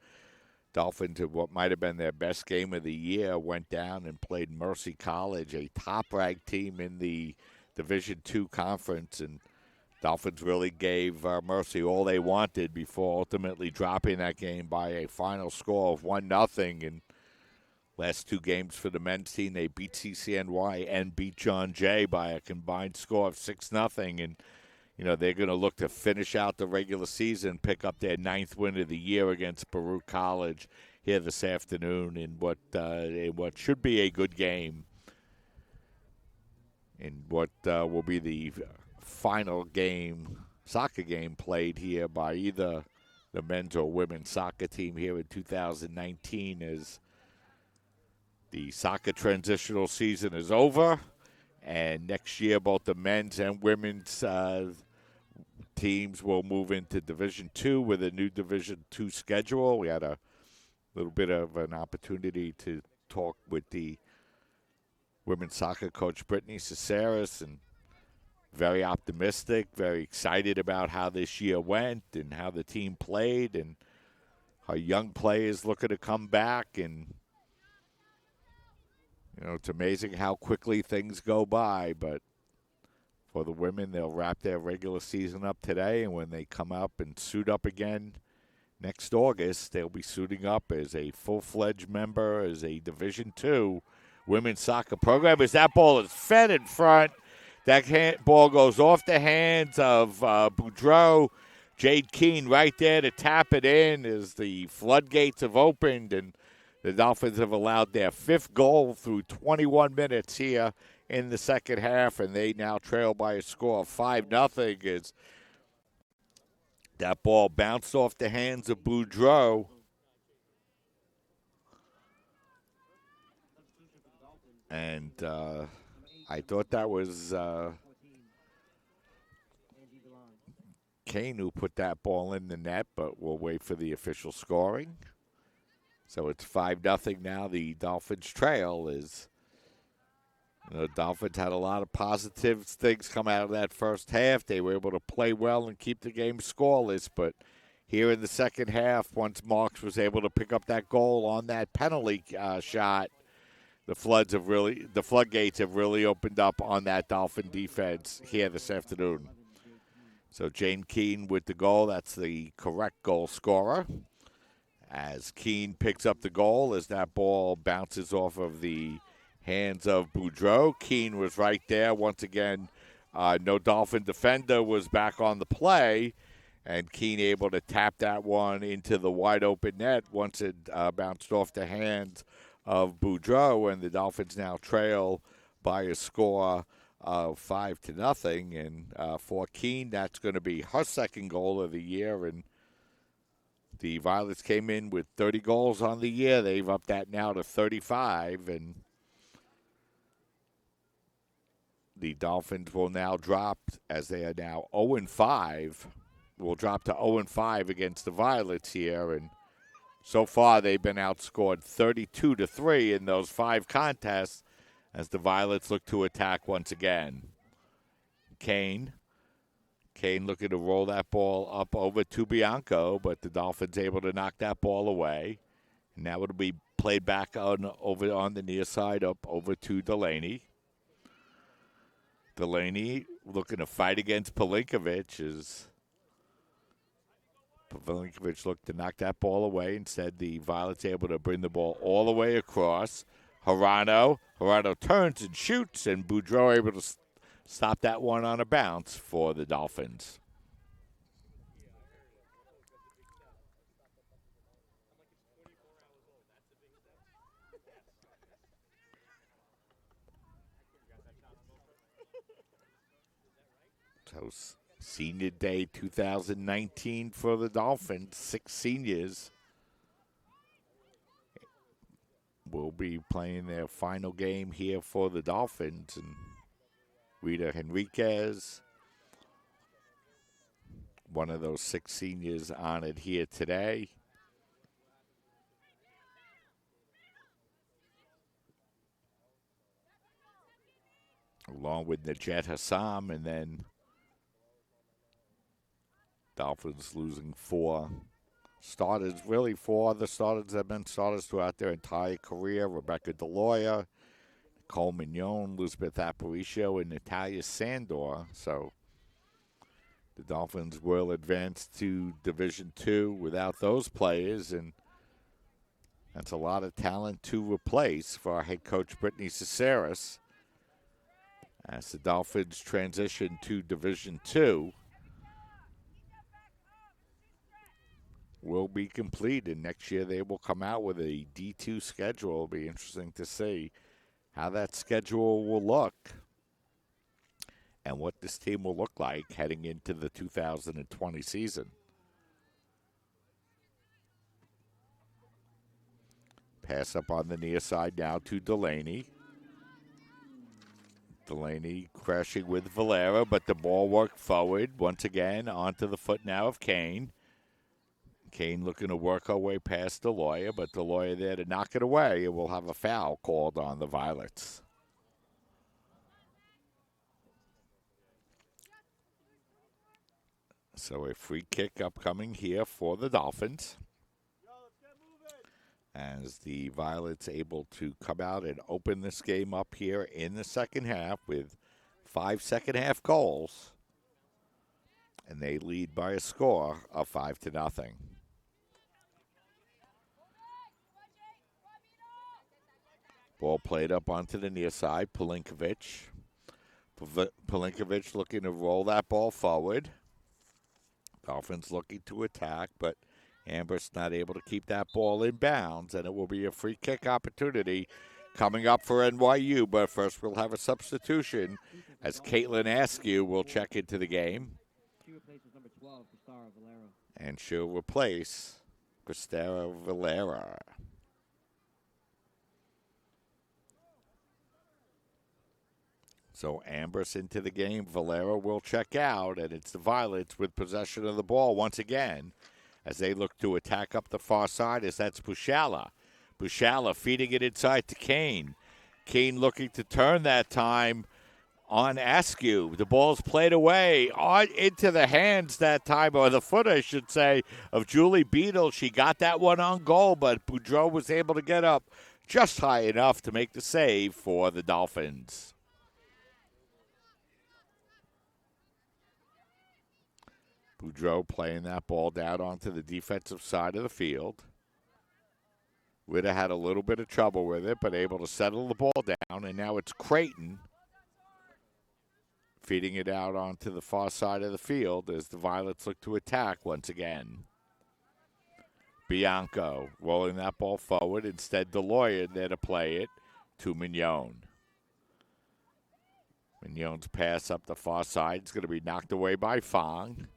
Dolphins, at what might have been their best game of the year, went down and played Mercy College, a top-ranked team in the Division II conference, and Dolphins really gave Mercy all they wanted before ultimately dropping that game by a final score of 1-0. And last two games for the men's team, they beat CCNY and beat John Jay by a combined score of 6-0. And, they're going to look to finish out the regular season, pick up their 9th win of the year against Baruch College here this afternoon in what should be a good game, in what will be the final soccer game played here by either the men's or women's soccer team here in 2019, as the soccer transitional season is over, and next year both the men's and women's teams will move into Division II with a new Division II schedule. We had a little bit of an opportunity to talk with the women's soccer coach, Brittany Caceres, and very optimistic, very excited about how this year went and how the team played and how young players looking to come back. And, it's amazing how quickly things go by, but for the women, they'll wrap their regular season up today, and when they come up and suit up again next August, they'll be suiting up as a full-fledged member, as a Division II women's soccer program. As that ball is fed in front, that ball goes off the hands of Boudreau. Jade Keene right there to tap it in as the floodgates have opened, and the Dolphins have allowed their 5th goal through 21 minutes here in the second half, and they now trail by a score of 5-0 as that ball bounced off the hands of Boudreau. And I thought that was Kane who put that ball in the net, but we'll wait for the official scoring. So it's 5-0 now. The Dolphins trail is. The Dolphins had a lot of positive things come out of that first half. They were able to play well and keep the game scoreless. But here in the second half, once Marks was able to pick up that goal on that penalty shot, the floodgates have really opened up on that Dolphin defense here this afternoon. So Jane Keene with the goal. That's the correct goal scorer. As Keene picks up the goal, as that ball bounces off of the hands of Boudreau. Keene was right there. Once again, no Dolphin defender was back on the play, and Keene able to tap that one into the wide-open net once it bounced off the hands of Boudreau, and the Dolphins now trail by a score of 5-0. And for Keene, that's going to be her second goal of the year, and the Violets came in with 30 goals on the year. They've upped that now to 35, and the Dolphins will now drop, as they are now 0-5, will drop to 0-5 against the Violets here. And so far they've been outscored 32-3 in those 5 contests as the Violets look to attack once again. Kane looking to roll that ball up over to Bianco, but the Dolphins able to knock that ball away. And now it'll be played back over on the near side up over to Delaney. Delaney looking to fight against Pelinkovic as Pelinkovic looked to knock that ball away. Instead, the Violets able to bring the ball all the way across. Hirano turns and shoots, and Boudreau able to stop that one on a bounce for the Dolphins. So Senior Day 2019 for the Dolphins. 6 seniors will be playing their final game here for the Dolphins. And Rita Henriquez, one of those 6 seniors honored here today. Along with Najet Hassam, and then Dolphins losing 4 starters. Really, 4 other starters have been starters throughout their entire career. Rebecca DeLoya, Nicole Mignon, Elizabeth Aparicio, and Natalia Sandor. So the Dolphins will advance to Division II without those players, and that's a lot of talent to replace for our head coach, Brittany Caceres. As the Dolphins transition to Division II, will be complete, and next year they will come out with a D2 schedule. It'll be interesting to see how that schedule will look and what this team will look like heading into the 2020 season. Pass up on the near side now to Delaney. Delaney crashing with Valera, but the ball worked forward once again onto the foot now of Kane. Kane looking to work her way past DeLoya, but DeLoya there to knock it away. It will have a foul called on the Violets. So a free kick upcoming here for the Dolphins. As the Violets able to come out and open this game up here in the second half with 5 second-half goals. And they lead by a score of 5-0. Ball played up onto the near side. Pelinkovic. Pelinkovic looking to roll that ball forward. Dolphins looking to attack, but Amber's not able to keep that ball in bounds, and it will be a free kick opportunity coming up for NYU. But first we'll have a substitution as Caitlin Askew will check into the game. She replaces number 12, Cristara Valera. And she'll replace Cristara Valera. So Ambrose into the game. Valera will check out, and it's the Violets with possession of the ball once again as they look to attack up the far side, as that's Bushala. Bushala feeding it inside to Kane. Kane looking to turn that time on Askew. The ball's played away into the hands that time, or the foot, I should say, of Julie Beadle. She got that one on goal, but Boudreau was able to get up just high enough to make the save for the Dolphins. Boudreau playing that ball down onto the defensive side of the field. Ritter had a little bit of trouble with it, but able to settle the ball down, and now it's Creighton feeding it out onto the far side of the field as the Violets look to attack once again. Bianco rolling that ball forward. Instead, DeLoya there to play it to Mignon. Mignon's pass up the far side is going to be knocked away by Fong.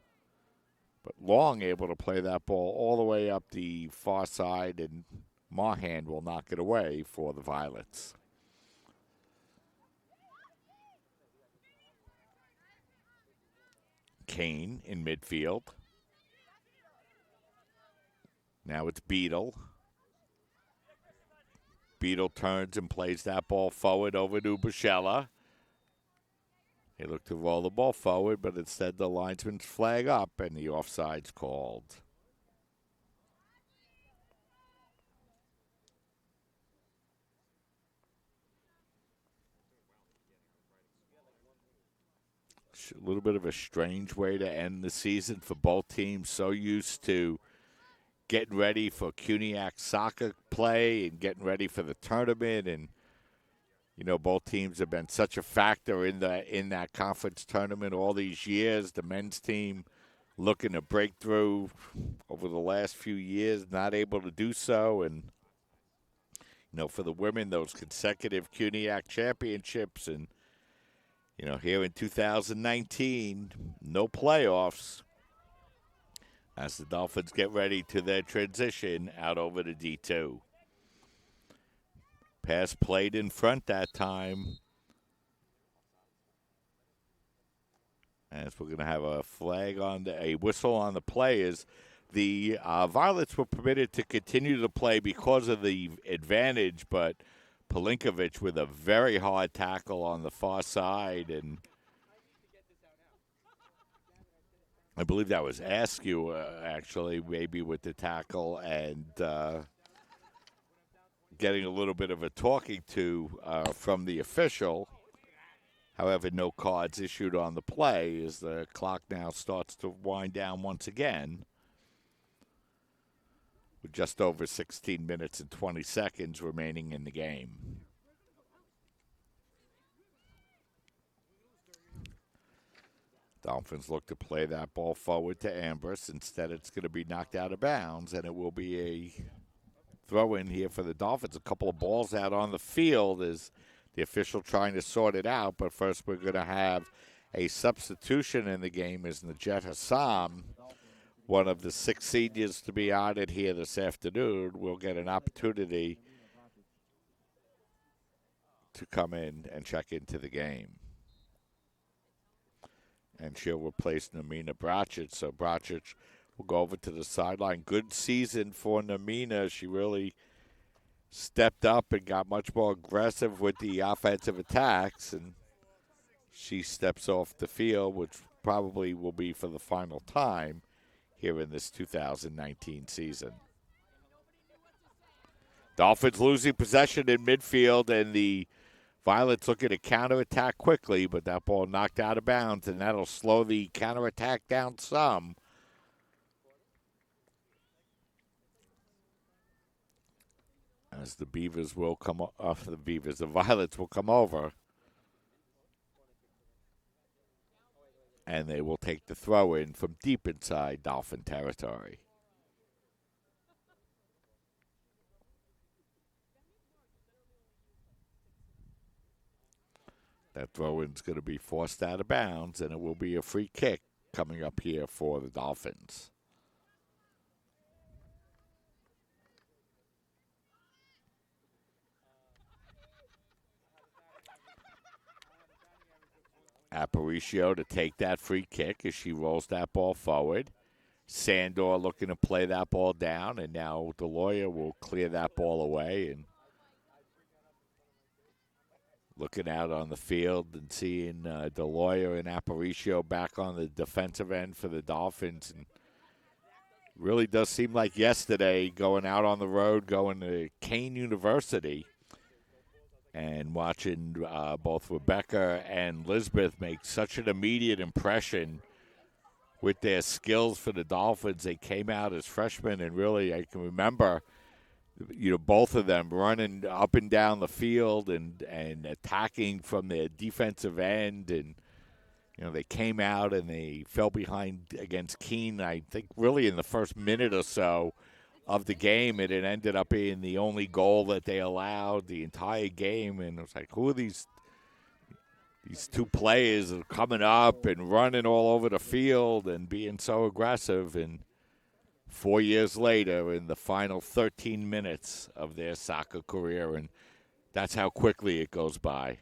But Long able to play that ball all the way up the far side, and Mahan will knock it away for the Violets. Kane in midfield. Now it's Beadle. Beadle turns and plays that ball forward over to Bushella. They look to roll the ball forward, but instead the linesman's flag up and the offside's called. A little bit of a strange way to end the season for both teams. So used to getting ready for CUNYAC soccer play and getting ready for the tournament, and you know, both teams have been such a factor in that conference tournament all these years. The men's team looking to break through over the last few years, not able to do so. And, you know, for the women, those consecutive CUNYAC championships. And, Here in 2019, no playoffs as the Dolphins get ready to their transition out over to D2. Pass played in front that time. As we're going to have a flag on a whistle on the play as the Violets were permitted to continue to play because of the advantage, but Pelinkovich with a very hard tackle on the far side, and I believe that was Askew, actually, maybe with the tackle, and getting a little bit of a talking to from the official. However, no cards issued on the play as the clock now starts to wind down once again with just over 16 minutes and 20 seconds remaining in the game. Dolphins look to play that ball forward to Ambrose. Instead, it's going to be knocked out of bounds, and it will be a throw-in here for the Dolphins. A couple of balls out on the field as the official trying to sort it out, but first we're going to have a substitution in the game as Najet Hassam, one of the 6 seniors to be honored here this afternoon, will get an opportunity to come in and check into the game. And she'll replace Namina Bracic. So Bracic will go over to the sideline. Good season for Namina. She really stepped up and got much more aggressive with the offensive attacks. And she steps off the field, which probably will be for the final time here in this 2019 season. Dolphins losing possession in midfield, and the Violets looking to counterattack quickly, but that ball knocked out of bounds, and that'll slow the counterattack down some. As the Beavers will come off, the Violets will come over, and they will take the throw in from deep inside Dolphin territory. That throw-in is going to be forced out of bounds, and it will be a free kick coming up here for the Dolphins. Aparicio to take that free kick as she rolls that ball forward. Sandor looking to play that ball down, and now DeLoya will clear that ball away, and looking out on the field and seeing DeLoya and Aparicio back on the defensive end for the Dolphins. And really does seem like yesterday going out on the road, going to Kane University, and watching both Rebecca and Lisbeth make such an immediate impression with their skills for the Dolphins. They came out as freshmen, and really I can remember both of them running up and down the field and attacking from their defensive end. And, they came out and they fell behind against Keene, I think, really in the first minute or so of the game. And it ended up being the only goal that they allowed the entire game. And it was like, who are these two players that are coming up and running all over the field and being so aggressive? And 4 years later, in the final 13 minutes of their soccer career, and that's how quickly it goes by.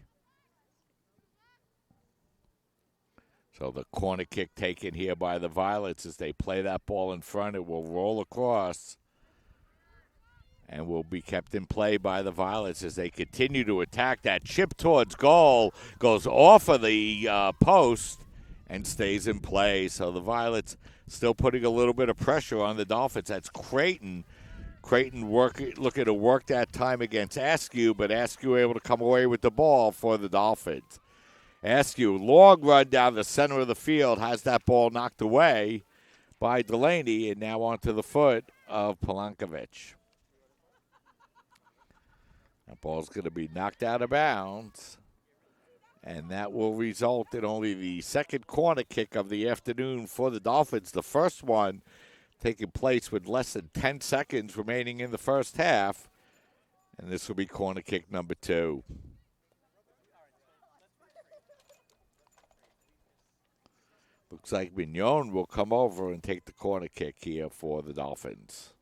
So the corner kick taken here by the Violets as they play that ball in front. It will roll across and will be kept in play by the Violets as they continue to attack. That chip towards goal goes off of the post and stays in play. So the Violets still putting a little bit of pressure on the Dolphins. That's Creighton. Creighton looking to work that time against Askew, but Askew able to come away with the ball for the Dolphins. Askew, long run down the center of the field, has that ball knocked away by Delaney, and now onto the foot of Pelinkovich. That ball's going to be knocked out of bounds, and that will result in only the second corner kick of the afternoon for the Dolphins. The first one taking place with less than 10 seconds remaining in the first half, and this will be corner kick number 2. Looks like Mignon will come over and take the corner kick here for the Dolphins.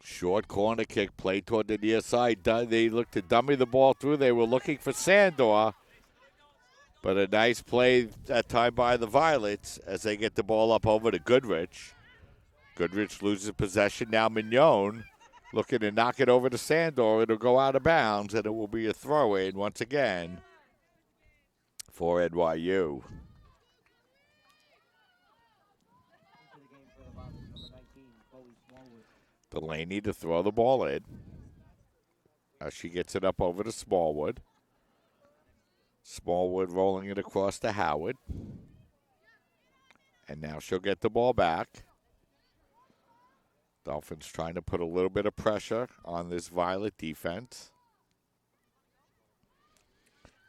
Short corner kick played toward the near side. They looked to dummy the ball through. They were looking for Sandor. But a nice play that time by the Violets as they get the ball up over to Goodrich. Goodrich loses possession. Now Mignon looking to knock it over to Sandor. It'll go out of bounds, and it will be a throw-in once again for NYU. Delaney to throw the ball in. As she gets it up over to Smallwood. Smallwood rolling it across to Howard. And now she'll get the ball back. Dolphins trying to put a little bit of pressure on this Violet defense.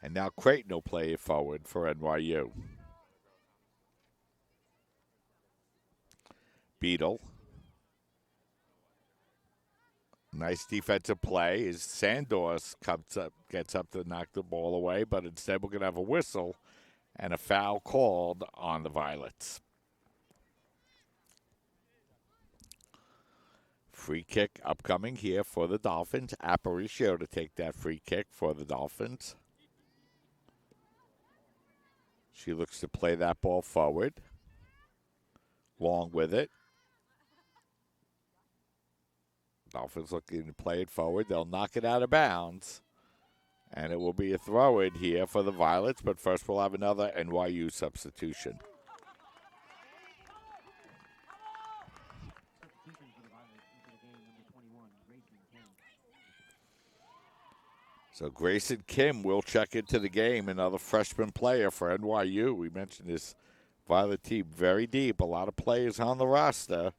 And now Creighton will play it forward for NYU. Beadle. Nice defensive play as Sandor gets up to knock the ball away, but instead we're going to have a whistle and a foul called on the Violets. Free kick upcoming here for the Dolphins. Aparicio to take that free kick for the Dolphins. She looks to play that ball forward. Long with it. Dolphins looking to play it forward. They'll knock it out of bounds. And it will be a throw-in here for the Violets. But first we'll have another NYU substitution. So Grayson Kim will check into the game, another freshman player for NYU. We mentioned this Violet team very deep, a lot of players on the roster.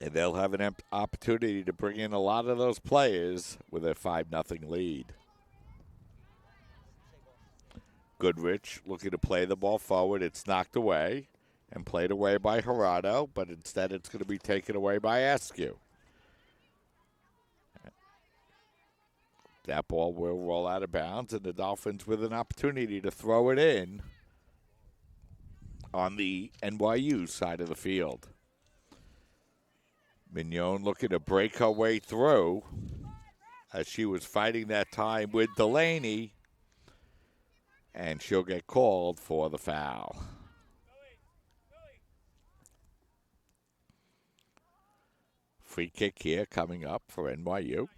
And they'll have an opportunity to bring in a lot of those players with a 5-0 lead. Goodrich looking to play the ball forward. It's knocked away and played away by Gerardo, but instead it's going to be taken away by Askew. That ball will roll out of bounds, and the Dolphins with an opportunity to throw it in on the NYU side of the field. Mignon looking to break her way through as she was fighting that time with Delaney, and she'll get called for the foul. Free kick here coming up for NYU.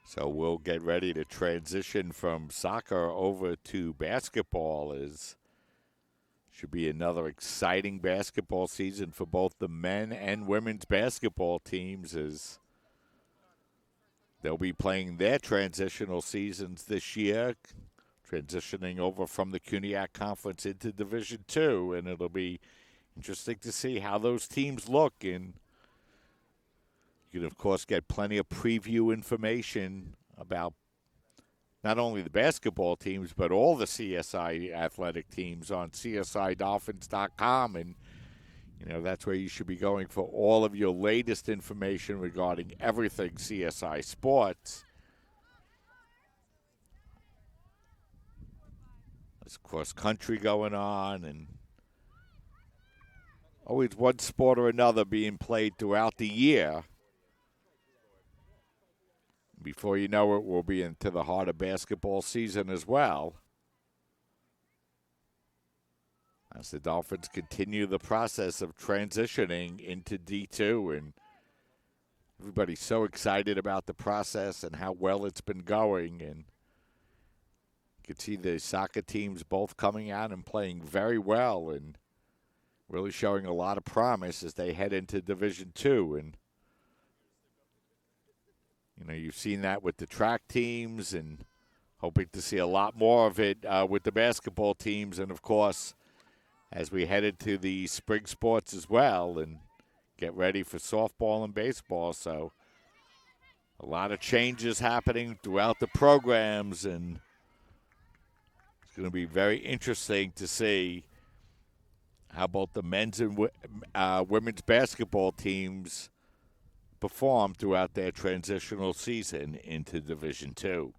So we'll get ready to transition from soccer over to basketball. Should be another exciting basketball season for both the men and women's basketball teams, as they'll be playing their transitional seasons this year, transitioning over from the CUNYAC Conference into Division II, and it'll be interesting to see how those teams look. And you can, of course, get plenty of preview information about not only the basketball teams, but all the CSI athletic teams on CSIDolphins.com. And, that's where you should be going for all of your latest information regarding everything CSI sports. There's cross country going on, and always one sport or another being played throughout the year. Before you know it, we'll be into the heart of basketball season as well, as the Dolphins continue the process of transitioning into D2. And everybody's so excited about the process and how well it's been going. And you can see the soccer teams both coming out and playing very well and really showing a lot of promise as they head into Division II. And you've seen that with the track teams, and hoping to see a lot more of it with the basketball teams. And, of course, as we head into the spring sports as well, and get ready for softball and baseball. So a lot of changes happening throughout the programs, and it's going to be very interesting to see how both the men's and women's basketball teams perform throughout their transitional season into Division II.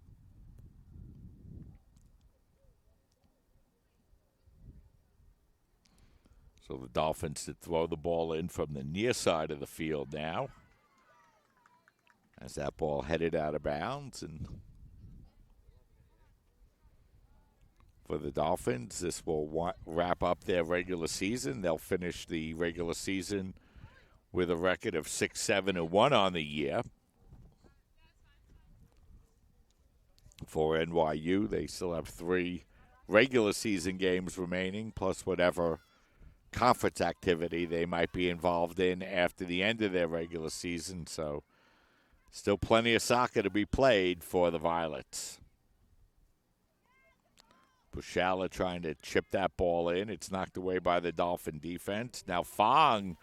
So the Dolphins to throw the ball in from the near side of the field now, as that ball headed out of bounds. And for the Dolphins, this will wrap up their regular season. They'll finish the regular season with a record of 6-7-1 on the year. For NYU, they still have 3 regular season games remaining, plus whatever conference activity they might be involved in after the end of their regular season. So still plenty of soccer to be played for the Violets. Bushala trying to chip that ball in. It's knocked away by the Dolphin defense. Now Fong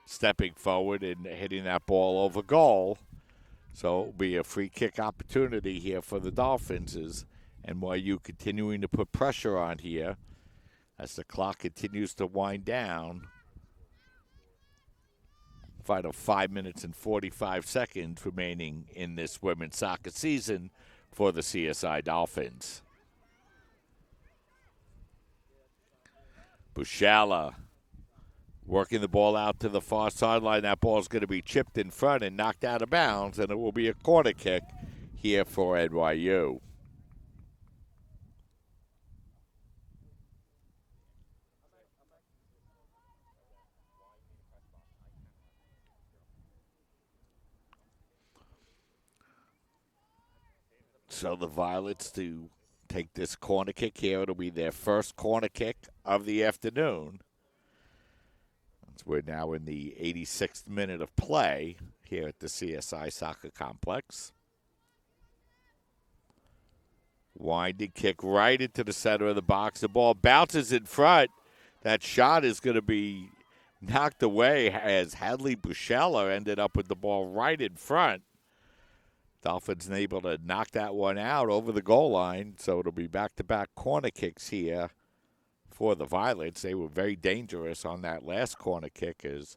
stepping forward and hitting that ball over goal. So it'll be a free kick opportunity here for the Dolphins, as NYU continuing to put pressure on here as the clock continues to wind down. Final 5 minutes and 45 seconds remaining in this women's soccer season for the CSI Dolphins. Bushala working the ball out to the far sideline. That ball is going to be chipped in front and knocked out of bounds, and it will be a corner kick here for NYU. So the Violets to take this corner kick here. It'll be their first corner kick of the afternoon. We're now in the 86th minute of play here at the CSI Soccer Complex. Winding kick right into the center of the box. The ball bounces in front. That shot is going to be knocked away as Hadley Bushala ended up with the ball right in front. Dolphins able to knock that one out over the goal line, so it'll be back-to-back corner kicks here for the Violets. They were very dangerous on that last corner kick as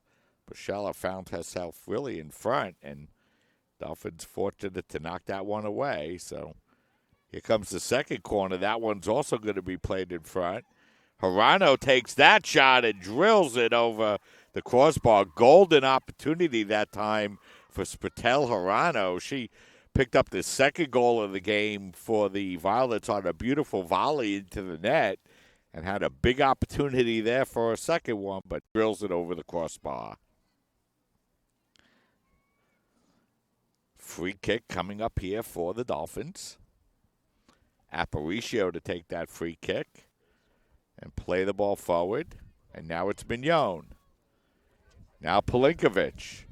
Bushala found herself really in front, and Dolphins fortunate to knock that one away. So here comes the second corner. That one's also going to be played in front. Hirano takes that shot and drills it over the crossbar. Golden opportunity that time for Spatel Hirano. She picked up the second goal of the game for the Violets on a beautiful volley into the net and had a big opportunity there for a second one, but drills it over the crossbar. Free kick coming up here for the Dolphins. Aparicio to take that free kick and play the ball forward. And now it's Mignon. Now Pelinkovic.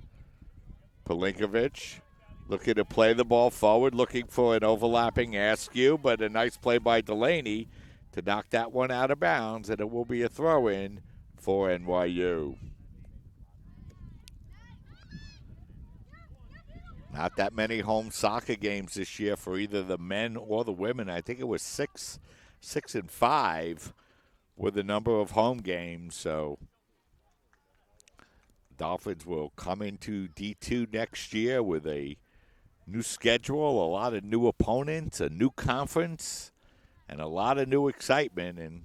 Pelinkovic looking to play the ball forward, looking for an overlapping Askew, but a nice play by Delaney to knock that one out of bounds, and it will be a throw-in for NYU. Not that many home soccer games this year for either the men or the women. I think it was 6 and 5 with the number of home games. So Dolphins will come into D2 next year with a new schedule, a lot of new opponents, a new conference, and a lot of new excitement. And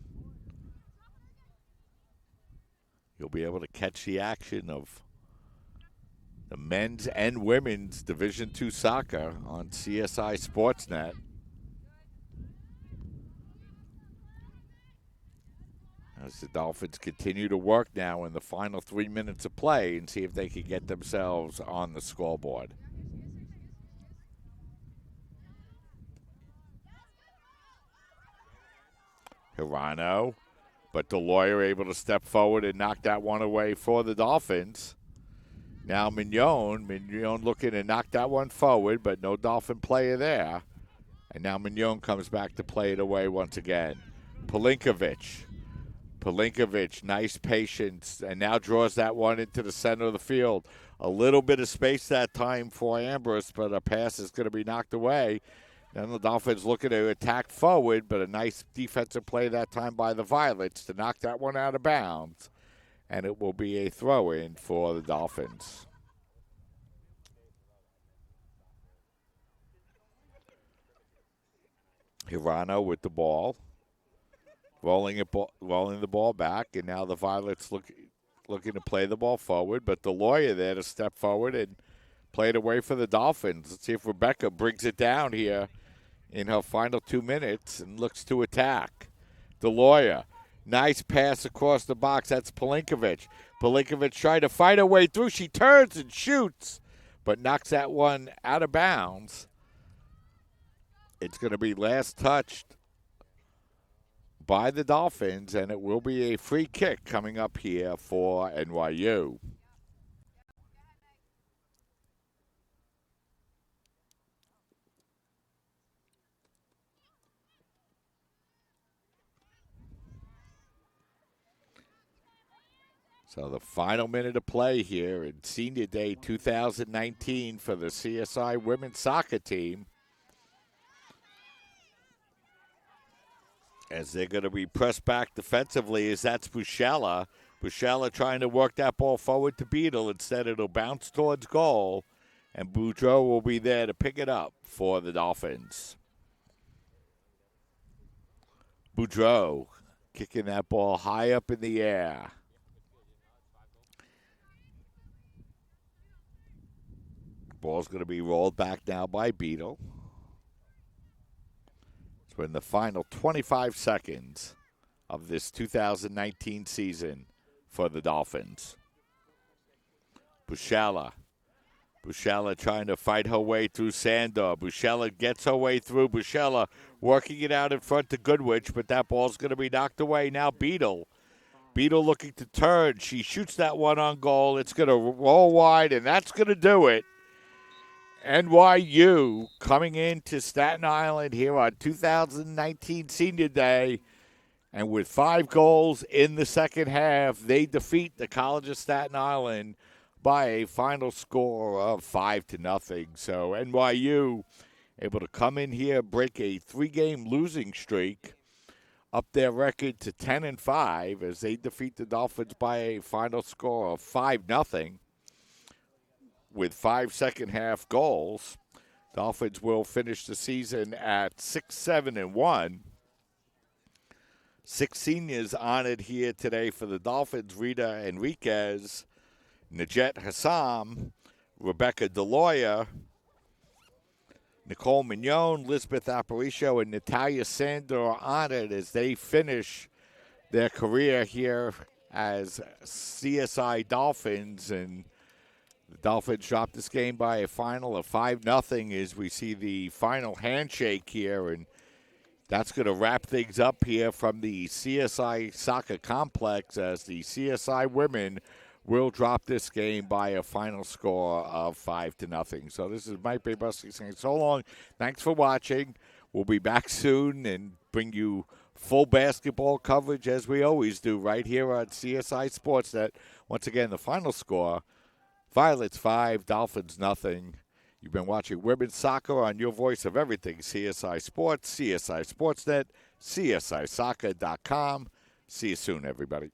you'll be able to catch the action of the men's and women's Division II soccer on CSI Sportsnet. As the Dolphins continue to work now in the final 3 minutes of play and see if they can get themselves on the scoreboard. Hirano, but Deloyer able to step forward and knock that one away for the Dolphins. Now Mignon looking to knock that one forward, but no Dolphin player there. And now Mignon comes back to play it away once again. Pelinkovic Pelinkovic, nice patience, and now draws that one into the center of the field. A little bit of space that time for Ambrose, but a pass is going to be knocked away. Then the Dolphins looking to attack forward, but a nice defensive play that time by the Violets to knock that one out of bounds. And it will be a throw-in for the Dolphins. Hirano with the ball. Rolling the ball back, and now the Violets looking to play the ball forward, but the lawyer there to step forward and play it away for the Dolphins. Let's see if Rebecca brings it down here in her final 2 minutes and looks to attack. The lawyer, nice pass across the box. That's Pelinkovic. Pelinkovic trying to fight her way through. She turns and shoots, but knocks that one out of bounds. It's going to be last touched by the Dolphins, and it will be a free kick coming up here for NYU. So the final minute of play here in Senior Day 2019 for the CSI women's soccer team, as they're going to be pressed back defensively, as that's Bushella. Bushella trying to work that ball forward to Beadle. Instead, it'll bounce towards goal, and Boudreaux will be there to pick it up for the Dolphins. Boudreaux kicking that ball high up in the air. Ball's going to be rolled back now by Beadle. We're in the final 25 seconds of this 2019 season for the Dolphins. Bushella trying to fight her way through Sandor. Bushella gets her way through. Bushella working it out in front to Goodwich, but that ball's going to be knocked away. Now Beadle looking to turn. She shoots that one on goal. It's going to roll wide, and that's going to do it. NYU coming into Staten Island here on 2019 Senior Day, and with 5 goals in the second half, they defeat the College of Staten Island by a final score of 5-0. So NYU able to come in here, break a 3-game losing streak, up their record to 10-5 as they defeat the Dolphins by a final score of 5-0. With 5 second-half goals. Dolphins will finish the season at 6-7-1. 6 seniors honored here today for the Dolphins: Rita Enriquez, Najet Hassam, Rebecca DeLoya, Nicole Mignon, Lisbeth Aparicio, and Natalia Sandor are honored as they finish their career here as CSI Dolphins. And the Dolphins dropped this game by a final of 5-0 as we see the final handshake here, and that's going to wrap things up here from the CSI Soccer Complex as the CSI women will drop this game by a final score of 5-0. So this is Mike Baybusky saying so long. Thanks for watching. We'll be back soon and bring you full basketball coverage as we always do right here on CSI Sportsnet. Once again, the final score: Violets 5, Dolphins 0. You've been watching women's soccer on your voice of everything CSI Sports, CSI Sportsnet, CSISoccer.com. See you soon, everybody.